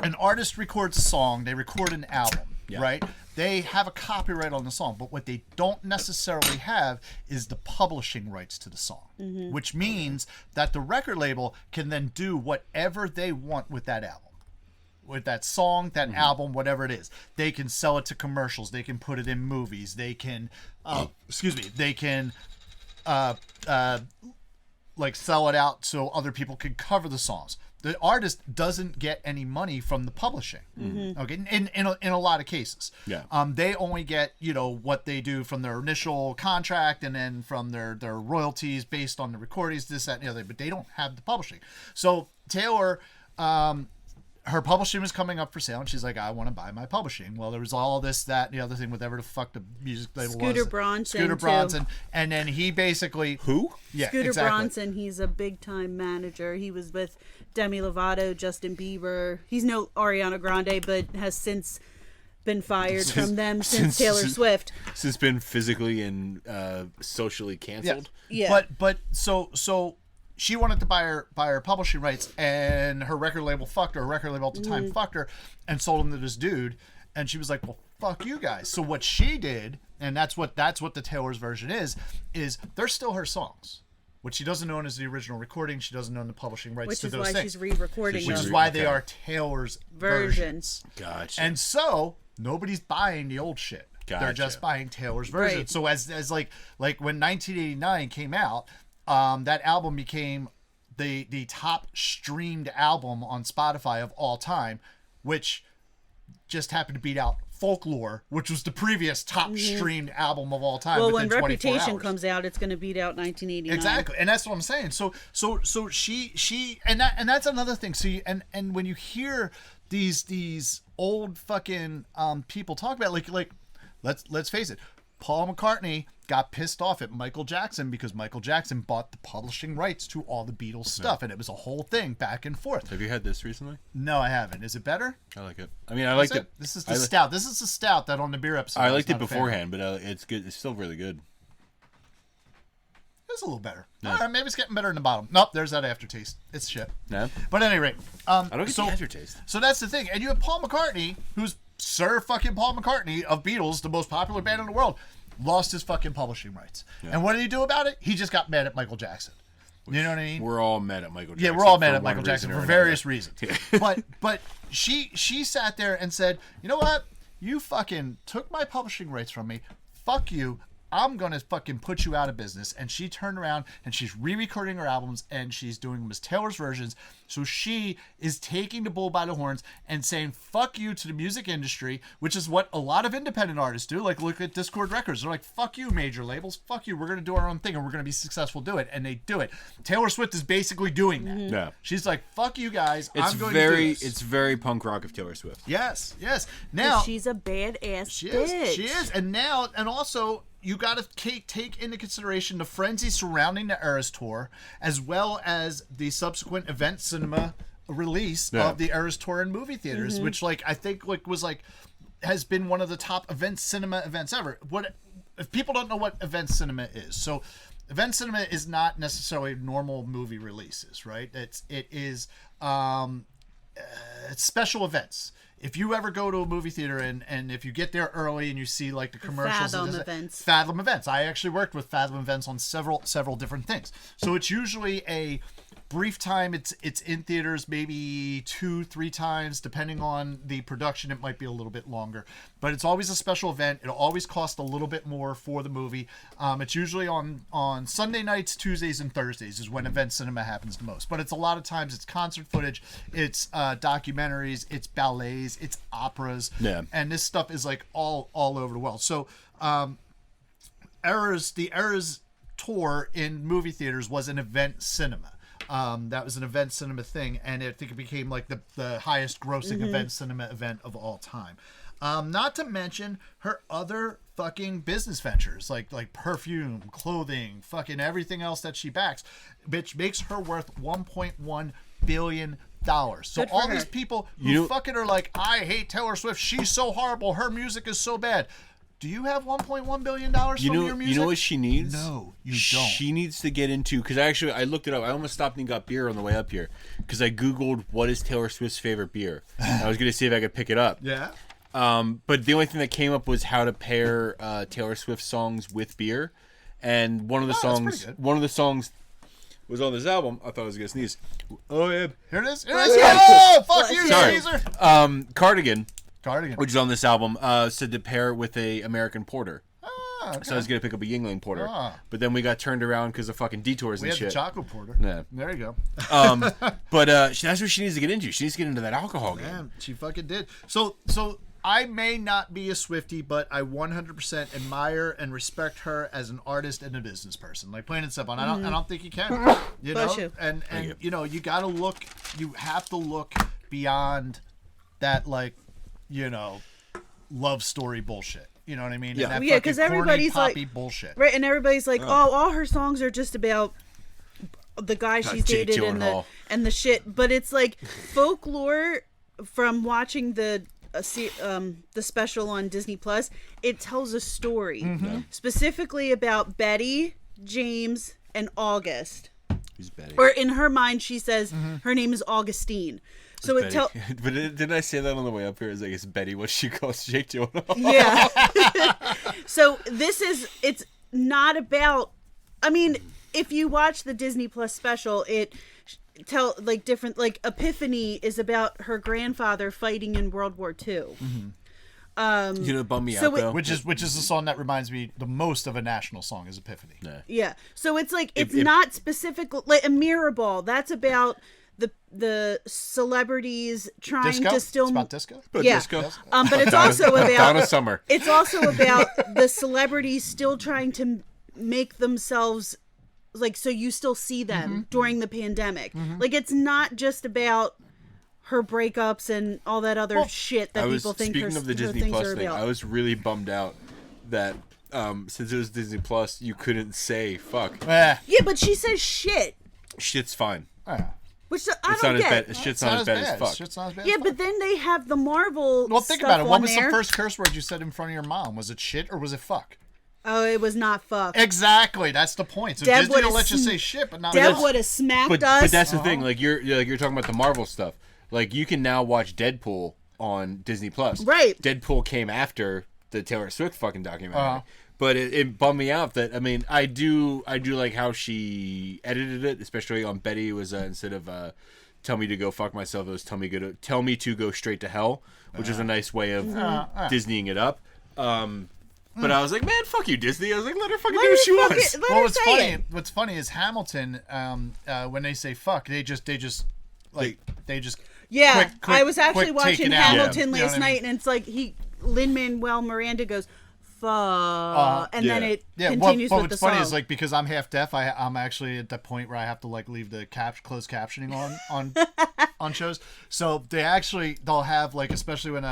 an artist records a song, they record an album, right? They have a copyright on the song, but what they don't necessarily have is the publishing rights to the song, which means that the record label can then do whatever they want with that album. With that song, that album, whatever it is. They can sell it to commercials. They can put it in movies. They can, they can, like sell it out so other people can cover the songs. The artist doesn't get any money from the publishing. Okay, in a lot of cases. Yeah. They only get what they do from their initial contract and then from their royalties based on the recordings, this, that, and the other. But they don't have the publishing. So Taylor, her publishing was coming up for sale, and she's like, I want to buy my publishing. Well, there was all this, that, and the other thing, whatever the fuck the music label was. Scooter Bronson. And then he basically... Who? Yeah, Scooter exactly. Bronson, he's a big-time manager. He was with Demi Lovato, Justin Bieber. He's no Ariana Grande, but has since been fired from them since Taylor Swift. Since been physically and socially canceled. Yeah. But so she wanted to buy her publishing rights, and her record label fucked her. Her record label at the time fucked her and sold them to this dude. And she was like, well, fuck you guys. So what she did, and that's what the Taylor's version is they're still her songs. What she doesn't own is the original recording. She doesn't own the publishing rights to those things. Which is why she's re-recording Which them. is why they are Taylor's versions. Gotcha. And so nobody's buying the old shit. Gotcha. They're just buying Taylor's version. Right. So as like when 1989 came out, that album became the top streamed album on Spotify of all time, which just happened to beat out Folklore, which was the previous top streamed album of all time. Well, within when 24 Reputation hours. comes out, it's going to beat out 1989. Exactly, and that's what I'm saying. So she and that's another thing. See, and when you hear these old fucking people talk about like let's face it, Paul McCartney got pissed off at Michael Jackson because Michael Jackson bought the publishing rights to all the Beatles stuff, and it was a whole thing back and forth. Have you had this recently? No, I haven't. Is it better? I like it. I mean, I liked it. This is the stout. This is the stout that on the beer episode. I liked was it not a fan beforehand, but it's good. It's still really good. It's a little better. No. All right, maybe it's getting better in the bottom. Nope, there's that aftertaste. It's shit. No, But at any rate, I don't get the aftertaste. So that's the thing. And you have Paul McCartney, who's Sir fucking Paul McCartney of Beatles, the most popular band in the world, lost his fucking publishing rights. Yeah. And what did he do about it? He just got mad at Michael Jackson. You know what I mean? We're all mad at Michael Jackson. Yeah, we're all mad at Michael Jackson for or various another. reasons. But she sat there and said, you know what? You fucking took my publishing rights from me. Fuck you. I'm going to fucking put you out of business. And she turned around and she's re-recording her albums and she's doing them as Taylor's versions. So she is taking the bull by the horns and saying, fuck you to the music industry, which is what a lot of independent artists do. Like, look at Discord Records. They're like, fuck you, major labels. Fuck you. We're going to do our own thing and we're going to be successful. Do it. And they do it. Taylor Swift is basically doing that. Yeah. She's like, fuck you guys. It's I'm going to do this. It's very punk rock of Taylor Swift. Yes. Now, she's a badass she bitch. is. And also, you got to take into consideration the frenzy surrounding the Eras tour, as well as the subsequent event cinema release of the Eras tour in movie theaters, which I think has been one of the top cinema events ever. What if people don't know what event cinema is? So event cinema is not necessarily normal movie releases, right? It's special events. If you ever go to a movie theater and if you get there early and you see like the commercials, Fathom events. I actually worked with Fathom events on several different things. So it's usually a brief time. It's in theaters maybe 2-3 times, depending on the production. It might be a little bit longer, but it's always a special event. It'll always cost a little bit more for the movie. It's usually on Sunday nights, Tuesdays, and Thursdays is when event cinema happens the most. But it's a lot of times it's concert footage, it's documentaries, it's ballets, it's operas, and this stuff is like all over the world. So the Eras tour in movie theaters was an event cinema. That was an event cinema thing, and I think it became like the highest grossing event cinema event of all time. Not to mention her other fucking business ventures like perfume, clothing, fucking everything else that she backs, which makes her worth $1.1 billion. So all these people who fucking are like, I hate Taylor Swift, she's so horrible, her music is so bad. Do you have $1.1 billion from your music? You know what she needs? No, you don't. She needs to get into, because I looked it up. I almost stopped and got beer on the way up here because I Googled what is Taylor Swift's favorite beer. I was going to see if I could pick it up. Yeah. But the only thing that came up was how to pair Taylor Swift songs with beer. And one of the songs was on this album. I thought I was going to sneeze. Oh, yeah. Here it is. Oh, fuck you, Sorry. Caesar. Cardigan, Cardigan. which is on this album, said to pair it with a American Porter. Okay. So I was going to pick up a Yingling Porter. But then we got turned around because of fucking detours We and had shit. the chocolate porter. Yeah. There you go. But that's what she needs to get into. She needs to get into that alcohol game. Man, she fucking did. So I may not be a Swiftie, but I 100% admire and respect her as an artist and a business person. Like plain and simple. And I don't think you can. You know? Bless you. And you know, you gotta look. You have to look beyond that, like, you know, love story bullshit. You know what I mean? Yeah. And that Yeah, 'cause fucking corny, everybody's like- poppy bullshit. Right, and everybody's like, oh, all her songs are just about the guy she's Jake dated Gyllenhaal. and the shit. But it's like folklore from watching the special on Disney Plus. It tells a story specifically about Betty, James, and August. Who's Betty? Or in her mind, she says her name is Augustine. So it Betty. But didn't I say that on the way up here? Is like, it's Betty what she calls Jake Gyllenhaal. Yeah. So it's not about, I mean, if you watch the Disney Plus special, it different, like Epiphany is about her grandfather fighting in World War II. You know, bum me so out though. Which is the song that reminds me the most of a national song is Epiphany. Yeah. So it's like it's not specific, like a mirror ball. That's about the celebrities trying Disco? to still It's about disco? Yeah. Disco. But it's also about Donna Summer. It's also about the celebrities still trying to make themselves like, so you still see them during the pandemic. Like, it's not just about her breakups and all that other shit that people think speaking her, of the her Disney things Plus are thing, about. I was really bummed out that since it was Disney Plus, you couldn't say fuck. Yeah, but she says shit, Shit's fine. which I It's don't not as get. bad. Shit's not as bad as fuck. Shit's not as bad Yeah, as but fuck. then they have the Marvel. Well, think stuff about it. What on was there. the first curse word you said in front of your mom? Was it shit or was it fuck? Oh, it was not fuck. Exactly. That's the point. So Deb Disney would've will let you sm- say shit, but not Deb fuck. would have smacked But us. that's the thing. Like you're talking about the Marvel stuff. Like you can now watch Deadpool on Disney Plus. Right. Deadpool came after the Taylor Swift fucking documentary. But it bummed me out that, I mean, I do like how she edited it, especially on Betty. It was instead of tell me to go fuck myself, it was tell me to go straight to hell, which is a nice way of Disneying it up. But I was like, man, fuck you, Disney. I was like, let her fucking do what she wants. Let her say it. What's funny is Hamilton. When they say fuck, they just Yeah, quick, I was actually quick take watching it out. Hamilton You know last what I night, mean? and it's like Lin-Manuel Miranda goes, "Fuck," and then it continues but with the what's funny song. is like because I'm half deaf, I'm actually at the point where I have to like leave the closed captioning on shows. So they'll have like, especially when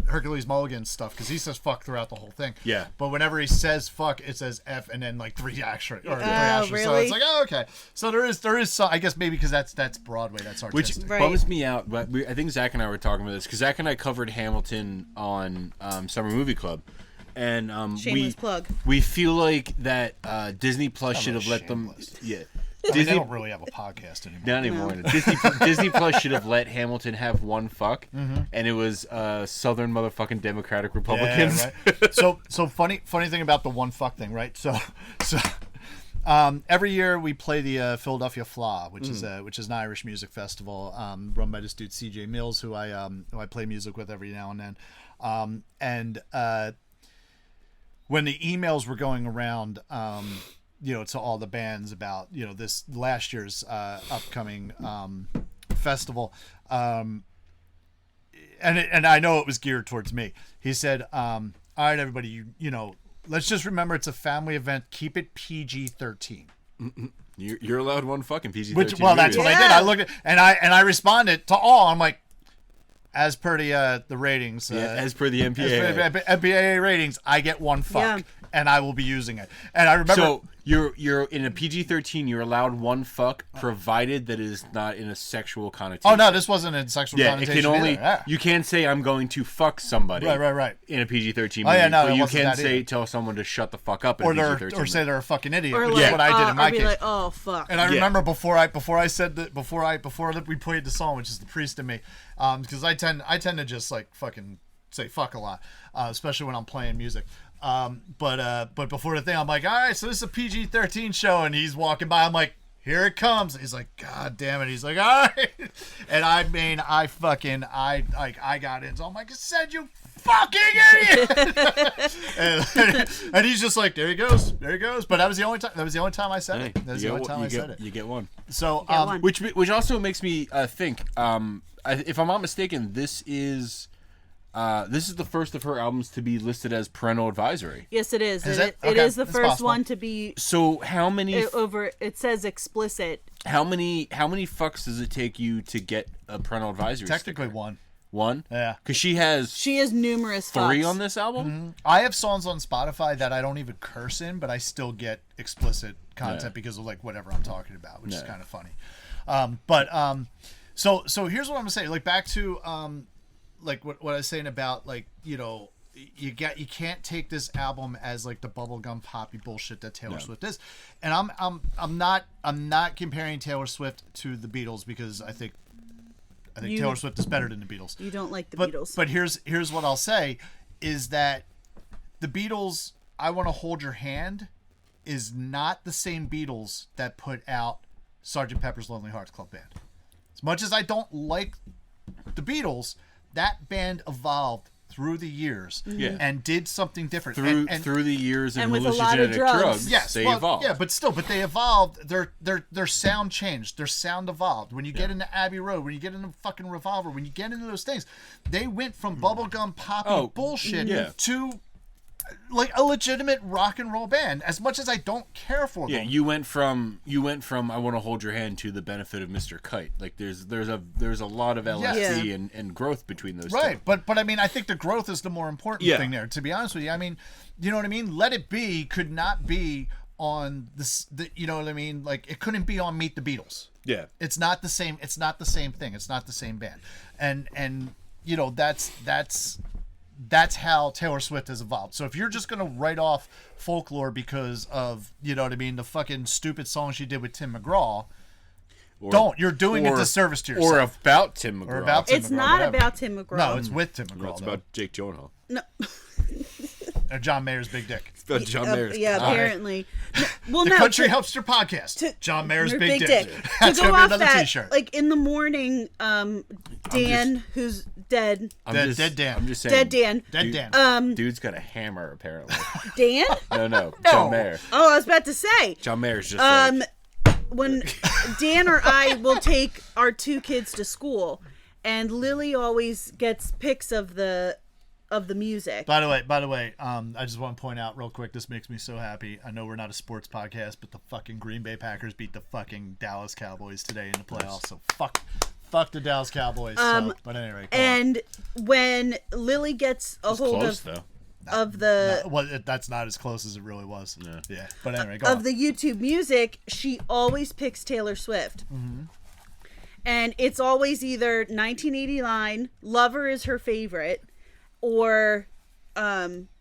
Hercules Mulligan stuff, because he says fuck throughout the whole thing. Yeah. But whenever he says fuck, it says F and then like three action or three action. So really? it's like, oh, okay. So there is some, I guess maybe because that's Broadway, that's Which artistic. Right. bums me out, but I think Zach and I were talking about this because Zach and I covered Hamilton on Summer Movie Club, and Shameless plug. we feel like that Disney Plus should have let them. shameless. Yeah, I mean, they Disney don't really have a podcast anymore. not anymore. Disney Plus should have let Hamilton have one fuck, and it was Southern motherfucking Democratic Republicans. Yeah, right. So funny thing about the one fuck thing, right? So every year we play the Philadelphia Fla, which is an Irish music festival run by this dude CJ Mills, who I play music with every now and then. When the emails were going around, to all the bands about this last year's upcoming festival, and I know it was geared towards me. He said, "All right, everybody, let's just remember it's a family event. Keep it PG-13." You're allowed one fucking PG-13. Which, well, that's what I did. I looked at and I responded to all. I'm like, as per the ratings, as per the MPAA. as per the MPAA ratings, I get one fuck, Yeah. and I will be using it. And I remember. So you're in a PG-13. You're allowed one fuck, provided that it is not in a sexual connotation. Oh no, this wasn't in sexual Yeah, it connotation. can only. either. Yeah. You can't say I'm going to fuck somebody. Right. In a PG-13 movie. Oh, yeah, no, but it you wasn't can that say either. tell someone to shut the fuck up in Or a PG-13 or say they're a fucking idiot. Or Which like, is what I did in my or be case. like, "Oh fuck." And I Yeah. remember before I said that before we played the song, which is the priest in me, because I tend to just like fucking say fuck a lot, especially when I'm playing music. But before the thing, I'm like, all right, so this is a PG-13 show, and he's walking by. I'm like, here it comes. And he's like, God damn it. He's like, all right. And I mean, I got in. So I'm like, I said, you fucking idiot. and he's just like, there he goes. But that was the only time I said it. That was the only time I said it. You get one. So, one. Which also makes me think. If I'm not mistaken, this is the first of her albums to be listed as parental advisory. Yes, it is. Is It it? is the That's first possible. one to be So how many it says explicit. how many fucks does it take you to get a parental advisory? technically sticker? one. One? Yeah. Because she has She has numerous three fucks. on this album. I have songs on Spotify that I don't even curse in, but I still get explicit content because of like whatever I'm talking about, which is kind of funny. So here's what I'm gonna say. Like back to like what I was saying about like you can't take this album as like the bubblegum poppy bullshit that Taylor Swift is, and I'm not comparing Taylor Swift to the Beatles because I think I think You- Taylor Swift is better than the Beatles. You don't like the But Beatles. but here's what I'll say is that the Beatles, I Want to Hold Your Hand, is not the same Beatles that put out Sgt. Pepper's Lonely Hearts Club Band. As much as I don't like the Beatles, that band evolved through the years Yeah. and did something different. Through the years and and with a lot of hallucinogenic drugs. Yes, they well, evolved. Yeah, but they evolved. Their sound changed. Their sound evolved. When you get into Abbey Road, when you get into fucking Revolver, when you get into those things, they went from bubblegum poppy bullshit to like a legitimate rock and roll band. As much as I don't care for Yeah, them. you went from I Want to Hold Your Hand to The Benefit of Mr. Kite. Like there's a lot of LSD and growth between those Right, two. but I mean, I think the growth is the more important Yeah. thing there. To be honest with you, I mean, you know what I mean. Let It Be could not be on this. You know what I mean? Like it couldn't be on Meet the Beatles. Yeah. It's not the same. It's not the same thing. It's not the same band. And you know that's how Taylor Swift has evolved. So if you're just gonna write off Folklore because of, you know what I mean, the fucking stupid song she did with Tim McGraw, don't. You're doing a disservice to yourself. Or about Tim McGraw. Or about Tim It's McGraw, not whatever. about Tim McGraw. No, it's with Tim McGraw. No, it's though. about Jake Gyllenhaal. No. Or John Mayer's big dick. It's about John Mayer's. Yeah, cock. apparently. No, well, The no. Country Helpster podcast. John Mayer's Your big, dick. To That's go gonna be off another that, T-shirt. like in the morning, Dan, who's dead, Dead Dan. I'm just saying. dead Dan, Dead Dan. Dude's got a hammer apparently. Dan. No, John Mayer. Oh, I was about to say. John Mayer's just like, When Dan or I will take our two kids to school, and Lily always gets pics of the music. By the way, I just want to point out real quick. This makes me so happy. I know we're not a sports podcast, but the fucking Green Bay Packers beat the fucking Dallas Cowboys today in the playoffs. So fuck the Dallas Cowboys. But anyway, go on. And when Lily gets a it's hold close of though. the Well, that's not as close as it really was. Yeah. Yeah. But anyway, go of on. the YouTube music, she always picks Taylor Swift. Mm-hmm. And it's always either 1989, Lover is her favorite, or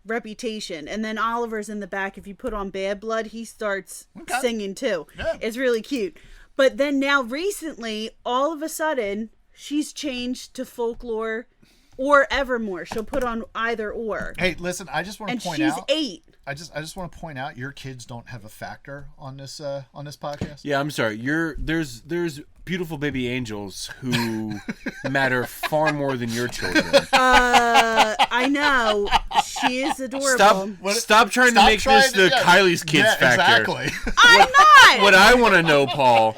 Reputation. And then Oliver's in the back. If you put on Bad Blood, he starts singing too. Yeah. It's really cute. But then now recently, all of a sudden, she's changed to Folklore or Evermore. She'll put on either or. Hey, listen, I just want And to point she's out. 8. I just want to point out your kids don't have a factor on this podcast. Yeah, I'm sorry. There's beautiful baby angels who matter far more than your children. I know. She is adorable. Stop trying to make this the Kylie's kids factor. Exactly. I'm not. What I want to know, Paul,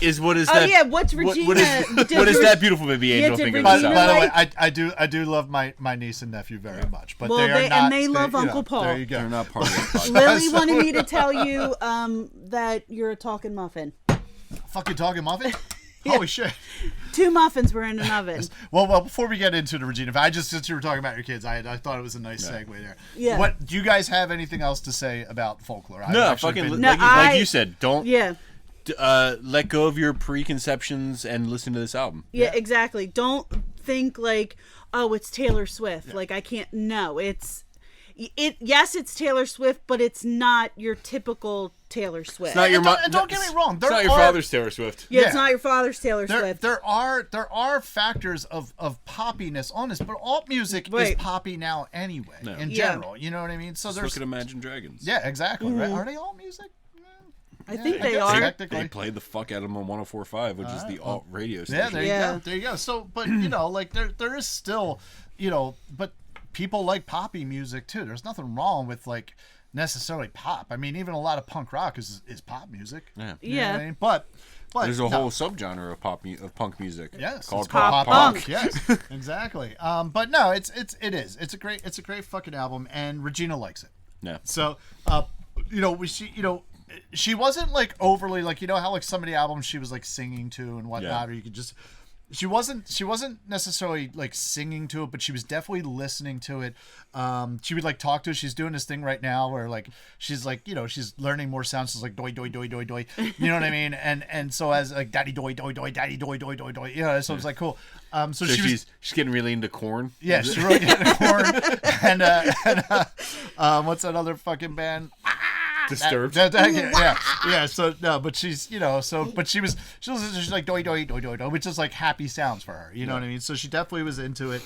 is what is that? Oh yeah, what's Regina? What is that beautiful baby angel did thing Regina about? By the way, like- I do love my niece and nephew very much, but Well, they are they- not. and they love you know, Uncle Paul. There you go. They're not part of this podcast. Lily wanted me to tell you that you're a talking muffin. Fucking talking muffin. Holy shit. 2 muffins were in an oven. Well, before we get into the Regina, since you were talking about your kids, I thought it was a nice segue there. Yeah. What do you guys have anything else to say about Folklore? I've No, actually fucking been- like you said, don't Yeah. let go of your preconceptions and listen to this album. Yeah, exactly. Don't think like, oh, it's Taylor Swift. Like I can't. No, it's Yes, it's Taylor Swift, but it's not your typical Taylor Swift. It's not your And don't get me wrong. It's not your father's Taylor Swift. Yeah, Yeah. it's not your father's Taylor Swift. There are factors of poppiness on this, but alt music is Right. poppy now anyway. No. In Yeah. general, you know what I mean. So Just there's look at Imagine Dragons. yeah, exactly. Right? Are they alt music? I think I they guess are. technically. They played the fuck out of them on 104.5, which is the alt radio Yeah, station. there you Yeah. go. There you go. So, but like there is still, but people like poppy music too. There's nothing wrong with like necessarily pop. I mean, even a lot of punk rock is pop music. Yeah. You know what I Yeah. mean? But There's a no. whole subgenre of punk music. Yes, called it's called pop pop punk. Yes, exactly. But no, it is. It's a great fucking album, and Regina likes it. No. So, she wasn't like overly like how like some of the albums she was like singing to and whatnot, Yeah. or you could just. She wasn't necessarily like singing to it, but she was definitely listening to it. She would like talk to it. She's doing this thing right now where like she's like she's learning more sounds. She's like doi doi doi doi doi. You know what I mean? And so as like daddy doi doi doi daddy doi doi doi doi. So it's like cool. So she's getting really into corn. yeah, she's really getting corn and what's that other fucking band? Disturbed. Yeah. So no, but she's but she's like doi doi doi doi doi, which is like happy sounds for her. You know what I mean? So she definitely was into it.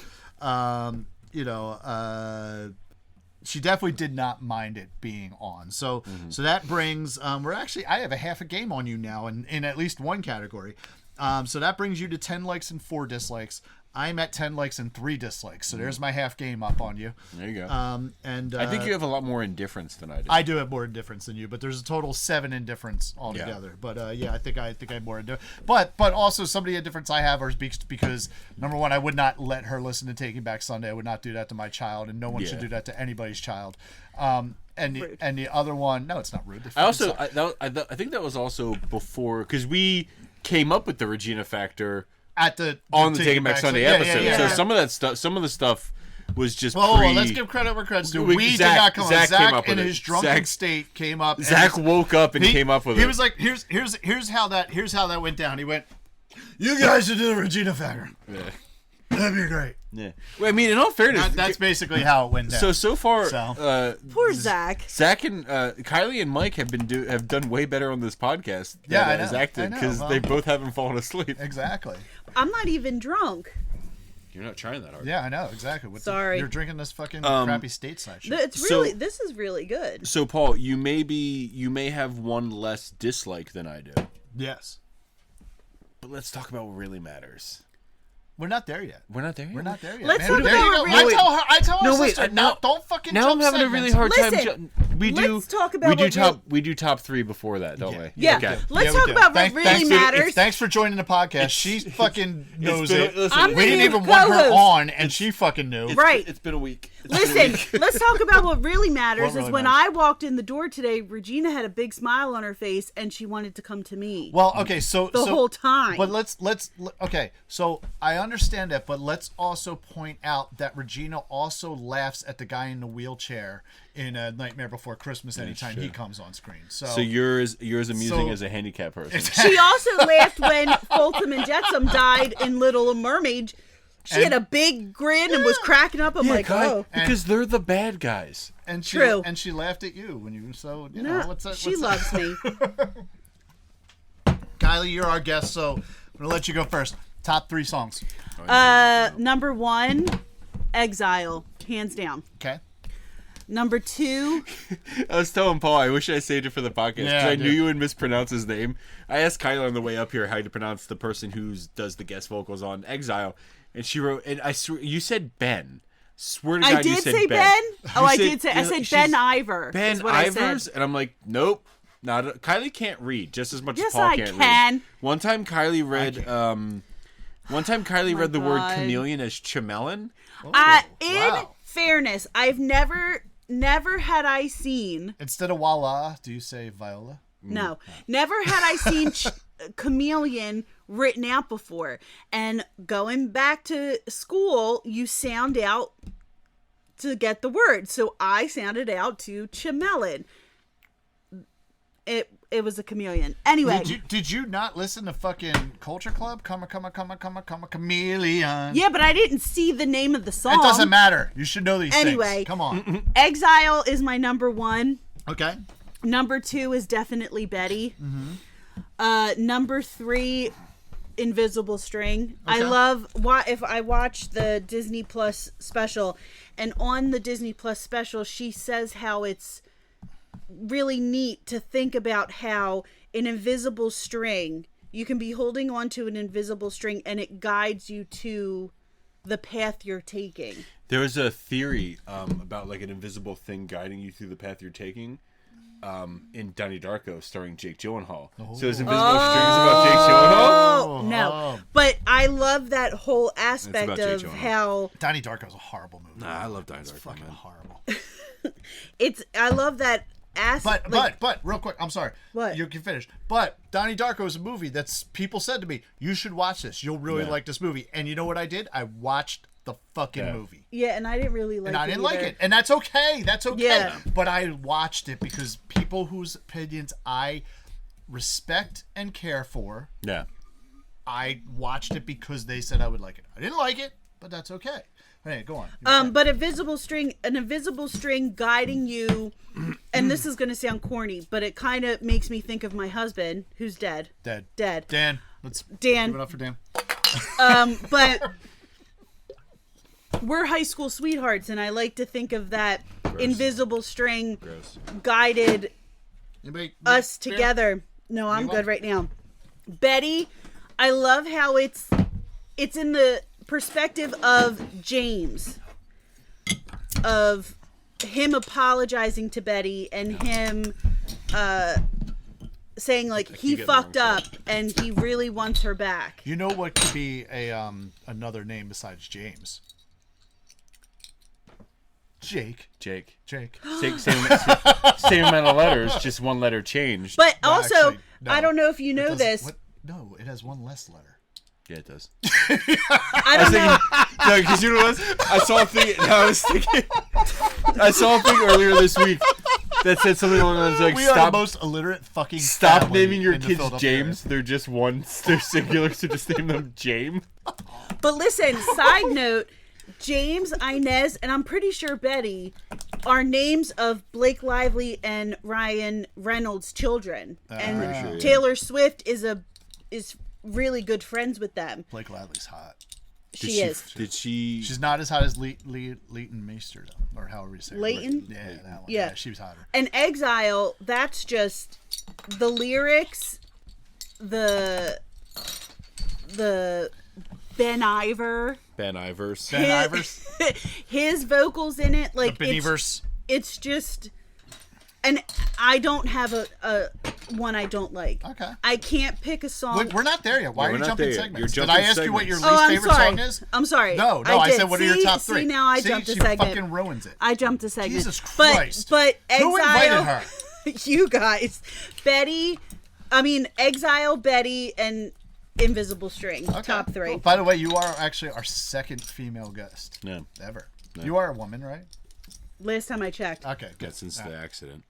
She definitely did not mind it being on. So so that brings I have a half a game on you now in at least one category. So that brings you to 10 likes and 4 dislikes. I'm at 10 likes and 3 dislikes. So there's my half game up on you. There you go. And I think you have a lot more indifference than I do. I do have more indifference than you, but there's a total 7 indifference altogether. Yeah. But I think I have more indifference. But also some of the indifference I have are because number one, I would not let her listen to Taking Back Sunday. I would not do that to my child, and no one should do that to anybody's child. And the other one, no, it's not rude. I think that was also before, because we came up with the Regina factor at the Taking Back Sunday episode. Yeah. So some of the stuff was just let's give credit where credit's due. We did not come up. Zach came up with in his drunken state came up. Zach woke up and came up with it. He was like, here's how that went down. He went, you guys should do the Regina factor. Yeah. That'd be great. Yeah. Well, I mean, in all fairness, that's basically how it went down. So far, poor Zach. Zach and Kylie and Mike have done way better on this podcast. Yeah, than Zach did, because they both haven't fallen asleep. Exactly. I'm not even drunk. You're not trying that hard. Yeah, I know exactly. Sorry, you're drinking this fucking crappy stateside shit. This is really good. So Paul, you may have one less dislike than I do. Yes. But let's talk about what really matters. We're not there yet. We're not there yet. Let's talk about I tell her sister, don't fucking now jump I'm having segments. a really hard time. Let's talk about we do top 3 before that, don't we? Yeah. Okay. Let's talk about what really matters. Thanks for joining the podcast. She fucking knows it. Listen, we didn't even want her on, and she fucking knew. It's been a week. Listen, let's talk about what really matters. When I walked in the door today, Regina had a big smile on her face, and she wanted to come to me. Well, okay, so the whole time. But let's okay. So I understand that, but let's also point out that Regina also laughs at the guy in the wheelchair in A Nightmare Before Christmas anytime he comes on screen. So you're as amusing as a handicapped person. She also laughed when Fulton and Jetsam died in Little Mermaid. She had a big grin and was cracking up. I'm like, oh, because they're the bad guys. And she, True. And she laughed at you when you what's that? She loves me. Kylie, you're our guest, so I'm gonna let you go first. Top 3 songs. Number 1, Exile, hands down. Okay. Number 2, I was telling Paul, I wish I saved it for the podcast because Yeah, I knew you would mispronounce his name. I asked Kyla on the way up here how to pronounce the person who does the guest vocals on Exile, and she wrote, and I swear, you said Ben. Swear to God, I did you said say Ben. Oh, I did say. I said Ben Ivor. Ben Ivers, and I'm like, nope. Kylie can't read just as much as Paul can't read. One time Kylie read read the word chameleon as chamelon. In fairness, I've never had I seen, instead of voila, do you say viola? No, never had I seen chameleon written out before. And going back to school, you sound out to get the word. So I sounded out to chamelon. It was a chameleon. Anyway. Did you not listen to fucking Culture Club? Come chameleon. Yeah, but I didn't see the name of the song. It doesn't matter. You should know these anyway, things. Come on. Exile is my number 1. Okay. Number 2 is definitely Betty. Number 3, Invisible String. Okay. I love if I watch the Disney Plus special, and on the Disney Plus special, she says how it's really neat to think about how an invisible string, you can be holding on to an invisible string and it guides you to the path you're taking. There was a theory about like an invisible thing guiding you through the path you're taking in Donnie Darko starring Jake Gyllenhaal. So there's invisible strings about Jake Gyllenhaal? No. But I love that whole aspect of how Donnie Darko is a horrible movie. Nah, I love Donnie Darko. It's fucking horrible. I love that aspect. But real quick, I'm sorry. What? You can finish. But Donnie Darko is a movie that's people said to me, you should watch this. You'll really like this movie. And you know what I did? I watched the fucking movie. Yeah, and I didn't really like it. And I didn't like either. it. And that's okay. That's okay. Yeah. But I watched it because people whose opinions I respect and care for. Yeah. I watched it because they said I would like it. I didn't like it, but that's okay. Hey, go on. But an invisible string guiding you and this is going to sound corny, but it kind of makes me think of my husband, who's dead. Dead. Dan. Let's Dan. give it up for Dan. But we're high school sweethearts, and I like to think of that invisible string guided Anybody, us Dan? together. No, I'm Anyone? good right now. Betty, I love how it's in the perspective of James, of him apologizing to Betty and him saying like he fucked up and he really wants her back. You know what could be a another name besides James? Jake. Same amount of letters, just one letter changed. But No, also, actually, no. I don't know if you It know doesn't- this. what? No, it has one less letter. Yeah, it does. I don't know. No, because you know what? I saw a thing. I saw a thing earlier this week that said something along the lines like, We are the "Stop, most illiterate fucking. stop family naming your in the kids Philadelphia James. They're just one. They're singular, so just name them James." But listen, side note, James, Inez, and I'm pretty sure Betty are names of Blake Lively and Ryan Reynolds' children. And pretty sure, yeah. Taylor Swift is really good friends with them. Blake Lively's hot. She is. Did she? She's not as hot as Leighton Meester, though, or however you say it. Leighton? Yeah, that one. Yeah. Yeah, she was hotter. And Exile, that's just the lyrics, the Ben Iver. Ben Ivers. Ben Ivers. His vocals in it, like The Beniverse. it's just, and I don't have a one I don't like. Okay. I can't pick a song. Wait, we're not there yet. Why Yeah, are we're you not jumping there yet. segments? You're Did I jumping ask you what your segments. least I'm favorite sorry. song is? I'm sorry. No, I did. said what are your See- top three? See, now I See, jumped a she segment. fucking ruins it. I jumped a segment. Jesus Christ. But Exile. Who invited her? You guys, Exile, Betty, and Invisible String. Okay. Top three. By the way, you are actually our second female guest No, ever. You are a woman, right? Last time I checked. Okay, good. yeah, since the accident.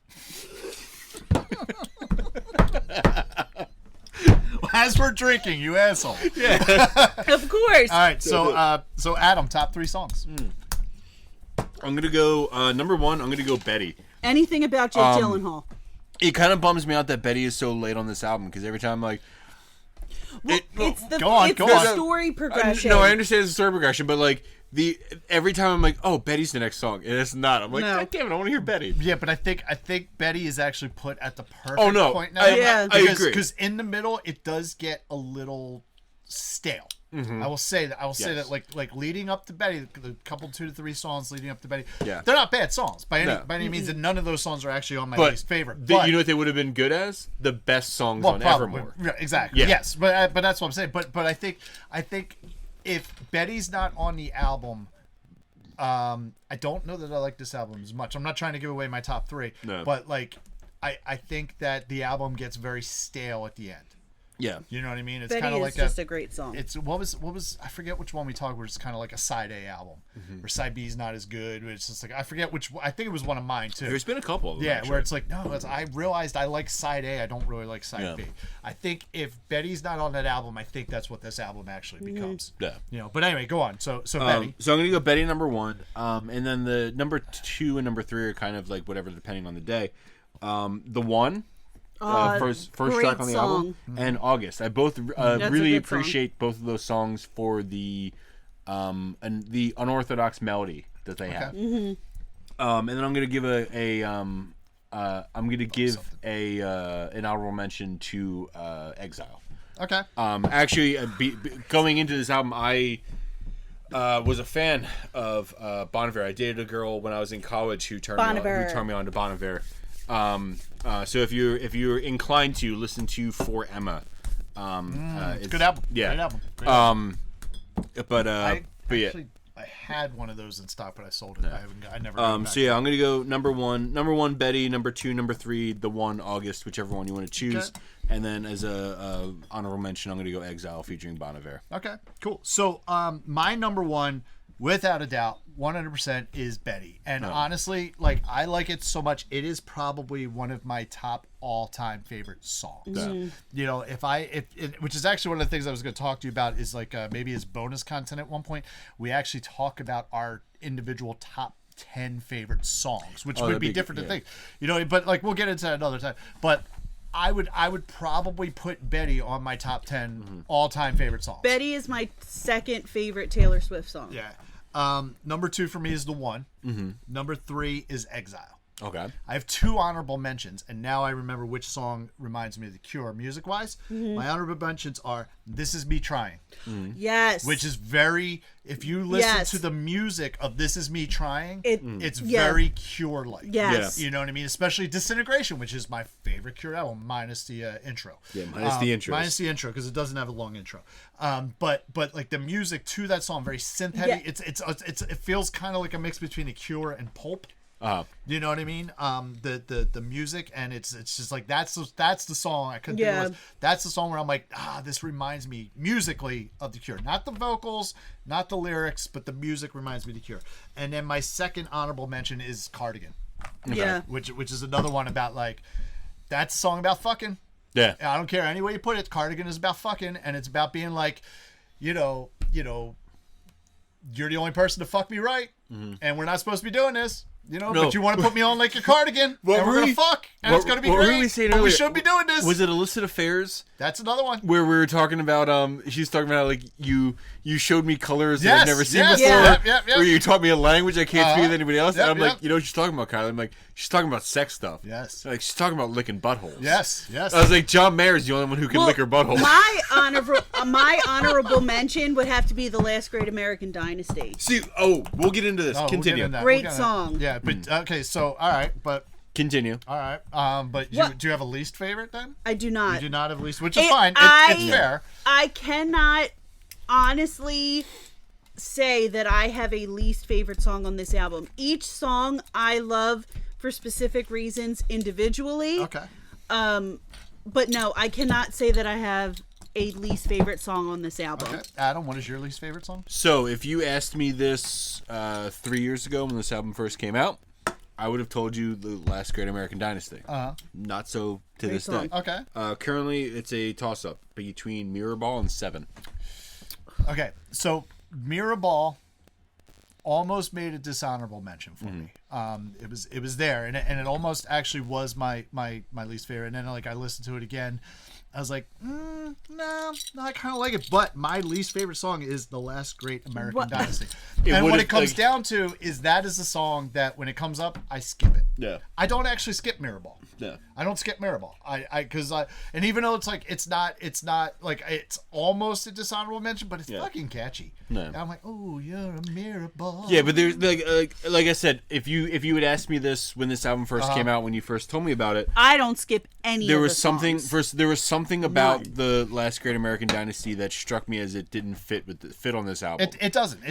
As we're drinking, you asshole. Of course. All right, so Adam, top three songs. I'm gonna go number one. I'm gonna go Betty. Anything about Jake Gyllenhaal. It kind of bums me out that Betty is so late on this album because every time I'm like, It's the, go on, it's go the on. story progression. no, I understand it's a story progression, but like every time I'm like, oh, Betty's the next song, and it's not. I'm like, No. God damn it, I want to hear Betty. Yeah, but I think Betty is actually put at the perfect Oh, no. point now. Yeah. I agree. Because in the middle, it does get a little stale. I will say that. Yes. Like leading up to Betty, the couple 2 to 3 songs leading up to Betty, Yeah. they're not bad songs by No. any means, and none of those songs are actually on my But least favorite. you But know what they would have been good as? The best songs well, on probably. Evermore. Yeah, exactly. Yeah. Yes, but that's what I'm saying. But I think if Betty's not on the album, I don't know that I like this album as much. I'm not trying to give away my top 3, No. but like I think that the album gets very stale at the end. Yeah. You know what I mean? It's Betty kind of is like just a great song. It's what was I forget which one we talked. Where it's kind of like a side A album, or side B is not as good. But it's just like I forget which. I think it was one of mine too. There's been a couple of them. Yeah, actually. where it's like no, I realized I like side A. I don't really like side Yeah. B. I think if Betty's not on that album, I think that's what this album actually becomes. Yeah. You know. But anyway, go on. So Betty. So I'm gonna go Betty number one, and then the number 2 and number 3 are kind of like whatever depending on the day. The one. First great track on the album, song. and August. I both a really good song. appreciate both of those songs for the and the unorthodox melody that they have. And then I'm gonna give an honorable mention to Exile. Okay. Actually, going into this album, I was a fan of Bon Iver. I dated a girl when I was in college who turned me on to Bon Iver. So if you're inclined to listen to For Emma, it's good album. Yeah. Great album. Great album. But yeah. I had one of those in stock, but I sold it. I never. So yeah, I'm gonna go number one Betty, number 2, number 3, the one August, whichever one you want to choose, Okay. and then as a honorable mention, I'm gonna go Exile featuring Bon Iver. Okay, cool. So, my number one, without a doubt, 100% is Betty. And honestly, like, I like it so much. It is probably one of my top all-time favorite songs. You know, which is actually one of the things I was going to talk to you about is like maybe as bonus content at one point. We actually talk about our individual top 10 favorite songs, which would that'd be be different good, to think, but like we'll get into that another time. But I would probably put Betty on my top 10 all-time favorite songs. Betty is my second favorite Taylor Swift song. Yeah. Number 2 for me is The One. Number 3 is Exile. Okay. I have 2 honorable mentions, and now I remember which song reminds me of The Cure music-wise. My honorable mentions are This Is Me Trying. Yes. Which is very, if you listen to the music of This Is Me Trying, it's very Cure-like. Yes. You know what I mean? Especially Disintegration, which is my favorite Cure album, minus the intro. Yeah, minus the intro. Minus the intro, because it doesn't have a long intro. But like the music to that song, very synth heavy. Yeah. It feels kind of like a mix between a Cure and Pulp. You know what I mean? The music, and it's just like that's the song. I couldn't think of it. That's the song where I'm like, this reminds me musically of The Cure. Not the vocals, not the lyrics, but the music reminds me of The Cure. And then my second honorable mention is Cardigan. Yeah. Which is another one about like, that's a song about fucking. Yeah. I don't care any way you put it. Cardigan is about fucking, and it's about being like, you know, you're the only person to fuck me right, and we're not supposed to be doing this. But you want to put me on like your cardigan, and we're going to fuck, and it's going to be great. Were we saying but earlier? We shouldn't be doing this. Was it Illicit Affairs? That's another one. Where we were talking about, she's talking about like you showed me colors that Yes, I've never seen yes, before. yep. Or you taught me a language I can't speak with anybody else. Yep, and I'm like, yep. you know what she's talking about, Kylie? I'm like, she's talking about sex stuff. Yes. Like she's talking about licking buttholes. Yes. I was like, John Mayer's the only one who can lick her butthole. My honorable mention would have to be The Last Great American Dynasty. See, we'll get into this. Continue. We'll get into that. Great song. Yeah, but okay, so all right, but Continue. all right, but do you have a least favorite then? I do not. You do not have a least, which is fine. It's fair. I cannot honestly say that I have a least favorite song on this album. Each song I love for specific reasons individually. Okay. But no, I cannot say that I have a least favorite song on this album. Okay. Adam, what is your least favorite song? So, if you asked me this 3 years ago when this album first came out, I would have told you The Last Great American Dynasty. Not so to this day. Okay. Currently, it's a toss-up between Mirrorball and Seven. Okay, so Mirrorball almost made a dishonorable mention for me. It was there, and it almost actually was my least favorite. And then like I listened to it again, I was like, no, I kind of like it. But my least favorite song is The Last Great American Dynasty. And what it comes down to is that is a song that when it comes up, I skip it. Yeah. I don't actually skip Mirrorball. Yeah. I don't skip Mirrorball. And even though it's like it's not like it's almost a dishonorable mention, but it's fucking catchy. No. And I'm like, oh, you're a Mirrorball. Yeah, but there's like I said, if you had asked me this when this album first came out, when you first told me about it, I don't skip any. There of was the something songs. there was something about The Last Great American Dynasty that struck me as it didn't fit on this album. It doesn't.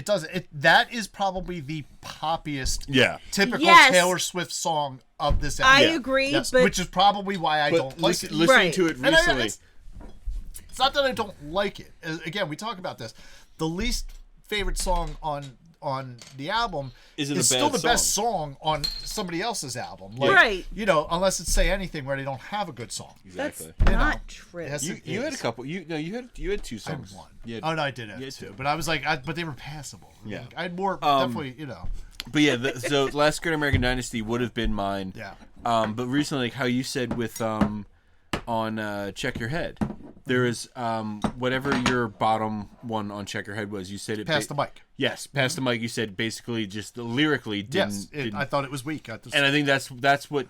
That is probably the poppiest, typical Yes. Taylor Swift song of this album. I agree, Yes, but which is probably why I don't like it. Listening Right. to it And recently. it's not that I don't like it. Again, we talk about this. The least favorite song on the album Is still the best song on somebody else's album. Like, Right. Unless it's Say Anything where they don't have a good song. Exactly. That's You not know, true. Yes, You it had a is. couple. You had two I songs. had one. You had- Oh no, I did have had two. two. But I was like, but they were passable. Yeah. Like, I had more definitely. But yeah, so Last Great American Dynasty would have been mine. Yeah. But recently, like how you said with on Check Your Head, there is whatever your bottom one on Check Your Head was. You said it Pass the mic. Yes, pass the mic. You said basically just lyrically didn't. Yes, I thought it was weak. And I think that's what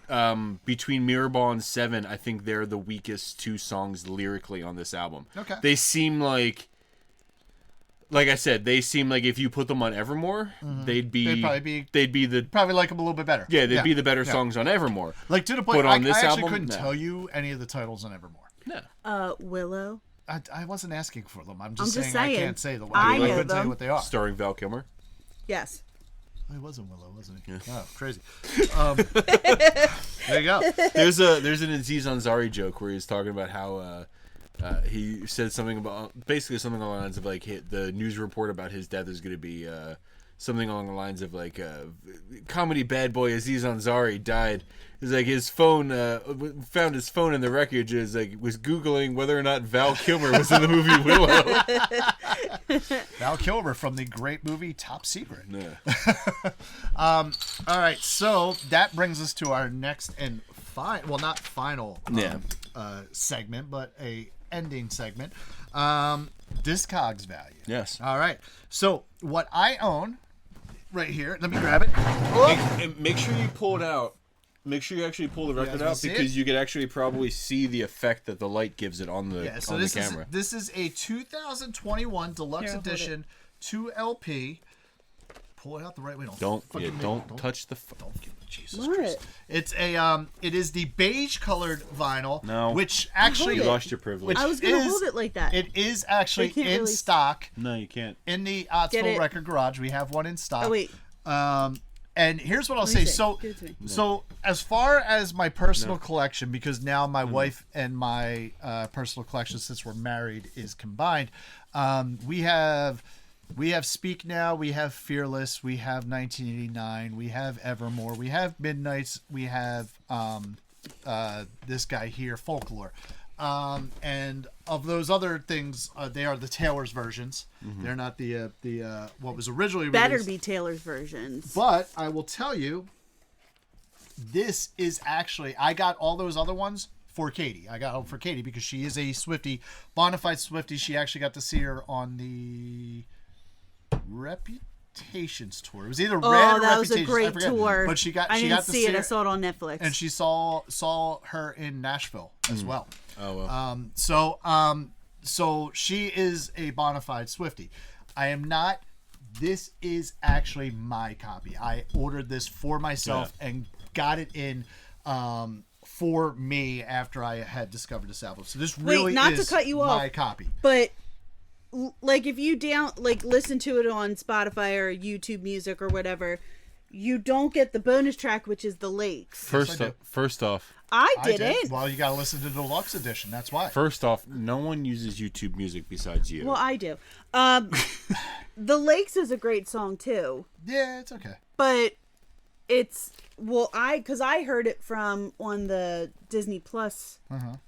between Mirrorball and Seven, I think they're the weakest two songs lyrically on this album. Okay. They seem like I said, they seem like if you put them on Evermore, they'd be the probably like them a little bit better. yeah, they'd be the better songs on Evermore. Like to the point, But on this I actually album, couldn't no. tell you any of the titles on Evermore. No. Willow. I wasn't asking for them. I'm just saying saying. I can't say the I I know couldn't tell them. you what they are. Starring Val Kilmer. Yes. He wasn't Willow, wasn't he? Oh, crazy. There you go. There's an Aziz Ansari joke where he's talking about how he said something about basically something along the lines of like the news report about his death is going to be something along the lines of like comedy bad boy Aziz Ansari died. It's like his phone found his phone in the wreckage. Is like was Googling whether or not Val Kilmer was in the movie Willow. Val Kilmer from the great movie Top Secret. Yeah. All right, so that brings us to our next and not final segment, but a ending segment. Discogs value. Yes. All right. So what I own right here, let me grab it. And make sure you pull it out. Make sure you actually pull the record out because you could actually probably see the effect that the light gives it on the camera. This is a 2021 deluxe edition 2LP. Pull it out the right way. Don't touch the phone. Jesus Christ. It's it is the beige colored vinyl. No. Which actually you lost your privilege. I was gonna hold it like that. It is actually in stock. No, you can't. In the Ottsville Record Garage, we have one in stock. Oh wait. And here's what I'll say. So as far as my personal collection, because now my wife and my personal collection, since we're married, is combined, we have Speak Now, we have Fearless, we have 1989, we have Evermore, we have Midnights, we have this guy here, Folklore. And of those other things, they are the Taylor's versions. Mm-hmm. They're not the what was originally released. Better be Taylor's versions. But I will tell you, this is actually, I got all those other ones for Katie. I got them for Katie because she is a Swiftie, bona fide Swiftie. She actually got to see her on the Reputations tour. It was either Red or that Reputations. was a great tour. But I didn't see it. I saw it on Netflix. And she saw her in Nashville as well. Oh well. So she is a bona fide Swiftie. I am not. This is actually my copy. I ordered this for myself and got it in for me after I had discovered this album. So this really is to cut you my off, copy. But like if you listen to it on Spotify or YouTube Music or whatever, you don't get the bonus track, which is the Lakes. First off, I didn't. Well, you got to listen to the deluxe edition. That's why. First off, no one uses YouTube Music besides you. Well, I do. The Lakes is a great song too. Yeah, it's okay. But it's because I heard it from on the Disney Plus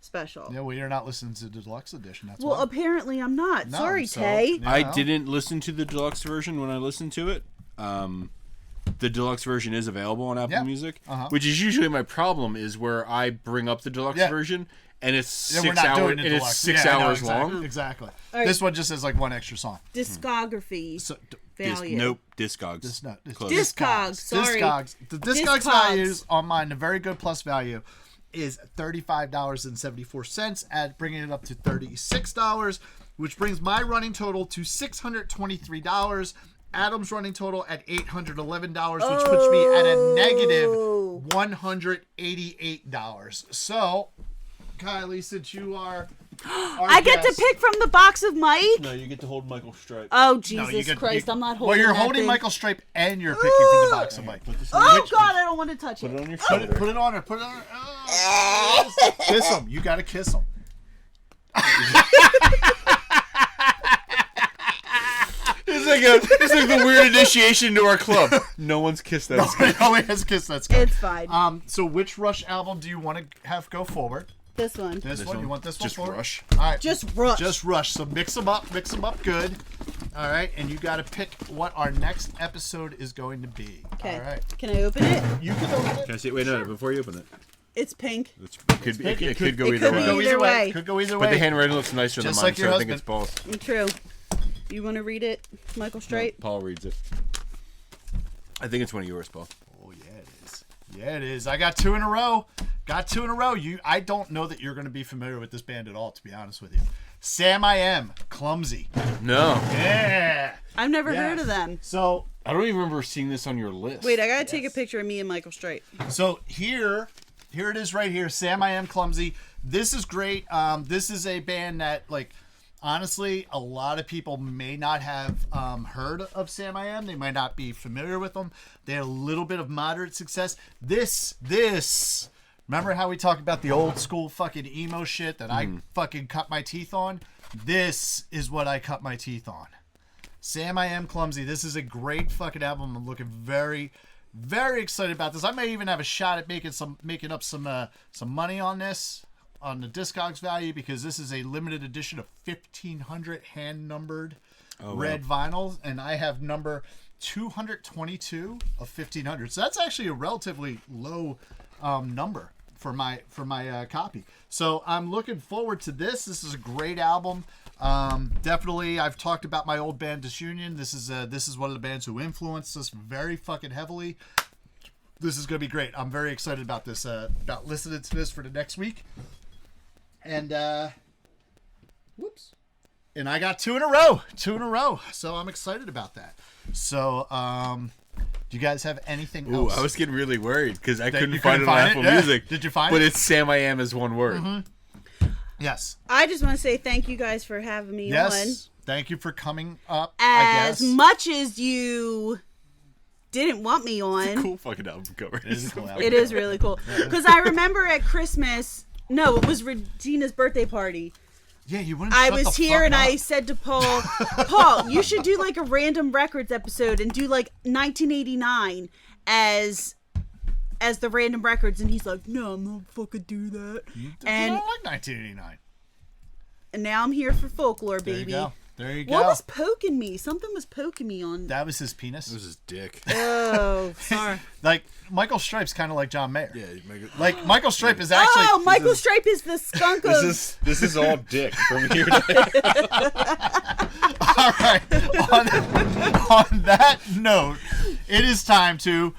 special. Yeah, well, you're not listening to the deluxe edition. That's well, why. Apparently I'm not. No, Sorry, so, Tay. I didn't listen to the deluxe version when I listened to it. The deluxe version is available on Apple Music, which is usually my problem. Is where I bring up the deluxe version and it's 6 hours and it's 6 hours long. Exactly. Right. This one just has like one extra song. Discography value. Discogs. Discogs. Sorry. Discogs. The Discogs values on mine, the very good plus value, is $35.74, at bringing it up to $36, which brings my running total to $623. Adam's running total at $811, which puts me at a negative $188. So, Kylie, since you are I get to pick from the box of Mike? No, you get to hold Michael Stripe. Oh, Jesus Christ, I'm not holding Well, you're that holding thing. Michael Stripe and you're picking from the box of Mike. Oh, God, I don't want to touch Put it. it on your shoulder. Put it on her. Put it on her. Oh, kiss him. You got to kiss him. It's like the weird initiation to our club. No one's kissed that skunk. No one has kissed that skunk. It's fine. So which Rush album do you want to have go forward? This one. This one? You want this one Just forward? Rush. All right. Just Rush. Just Rush. So mix them up good. All right, and you got to pick what our next episode is going to be. Okay. All right. Can I open it? You can open it. Can I see it? Wait, no, before you open it. It's pink. It could go It either could be way. either way. Could go either But way. the handwriting looks nicer Just than mine, like your so I think husband. it's both. True. You want to read it, Michael Stripe? No, Paul reads it. I think it's one of yours, Paul. Oh, yeah, it is. Yeah, it is. I got two in a row. I don't know that you're going to be familiar with this band at all, to be honest with you. Sam I Am, Clumsy. No. Yeah. I've never heard of them. So I don't even remember seeing this on your list. Wait, I got to take a picture of me and Michael Stripe. So here it is right here. Sam I Am, Clumsy. This is great. This is a band that, like, honestly, a lot of people may not have heard of Sam I Am. They might not be familiar with them. They had a little bit of moderate success. This. Remember how we talked about the old school fucking emo shit that I fucking cut my teeth on? This is what I cut my teeth on. Sam I Am Clumsy. This is a great fucking album. I'm looking very, very excited about this. I may even have a shot at making up some money on this, on the Discogs value, because this is a limited edition of 1,500 hand numbered red vinyls, and I have number 222 of 1,500. So that's actually a relatively low number for my copy. So I'm looking forward to this. This is a great album. Definitely, I've talked about my old band Disunion. This is one of the bands who influenced us very fucking heavily. This is going to be great. I'm very excited about this, about listening to this for the next week. And whoops. And I got two in a row. So I'm excited about that. So, do you guys have anything else? I was getting really worried because I couldn't you find couldn't it on find Apple it? Yeah. Music. Did you find but it? it's Sam I Am as one word. Mm-hmm. Yes. I just want to say thank you guys for having me on. Yes. Thank you for coming up. As much as you didn't want me on, Cool fucking album cover. It is a cool album. it is really cool. Because I remember at Christmas, no, it was Regina's birthday party. Yeah, you wouldn't. I shut was the here fuck and up. I said to Paul, Paul, you should do like a random records episode and do like 1989 as the random records, and he's like, no, I'm not fucking do that. I And don't like 1989. now I'm here for folklore, There you baby. go. There you go. What was poking me? Something was poking me on. That was his penis. It was his dick. Oh, sorry. Like Michael Stipe's kind of like John Mayer. Yeah, you make it. Like Michael Stipe is actually. Oh, Michael Stripe is the skunk of. This is all dick from here to All right. On that note, it is time to.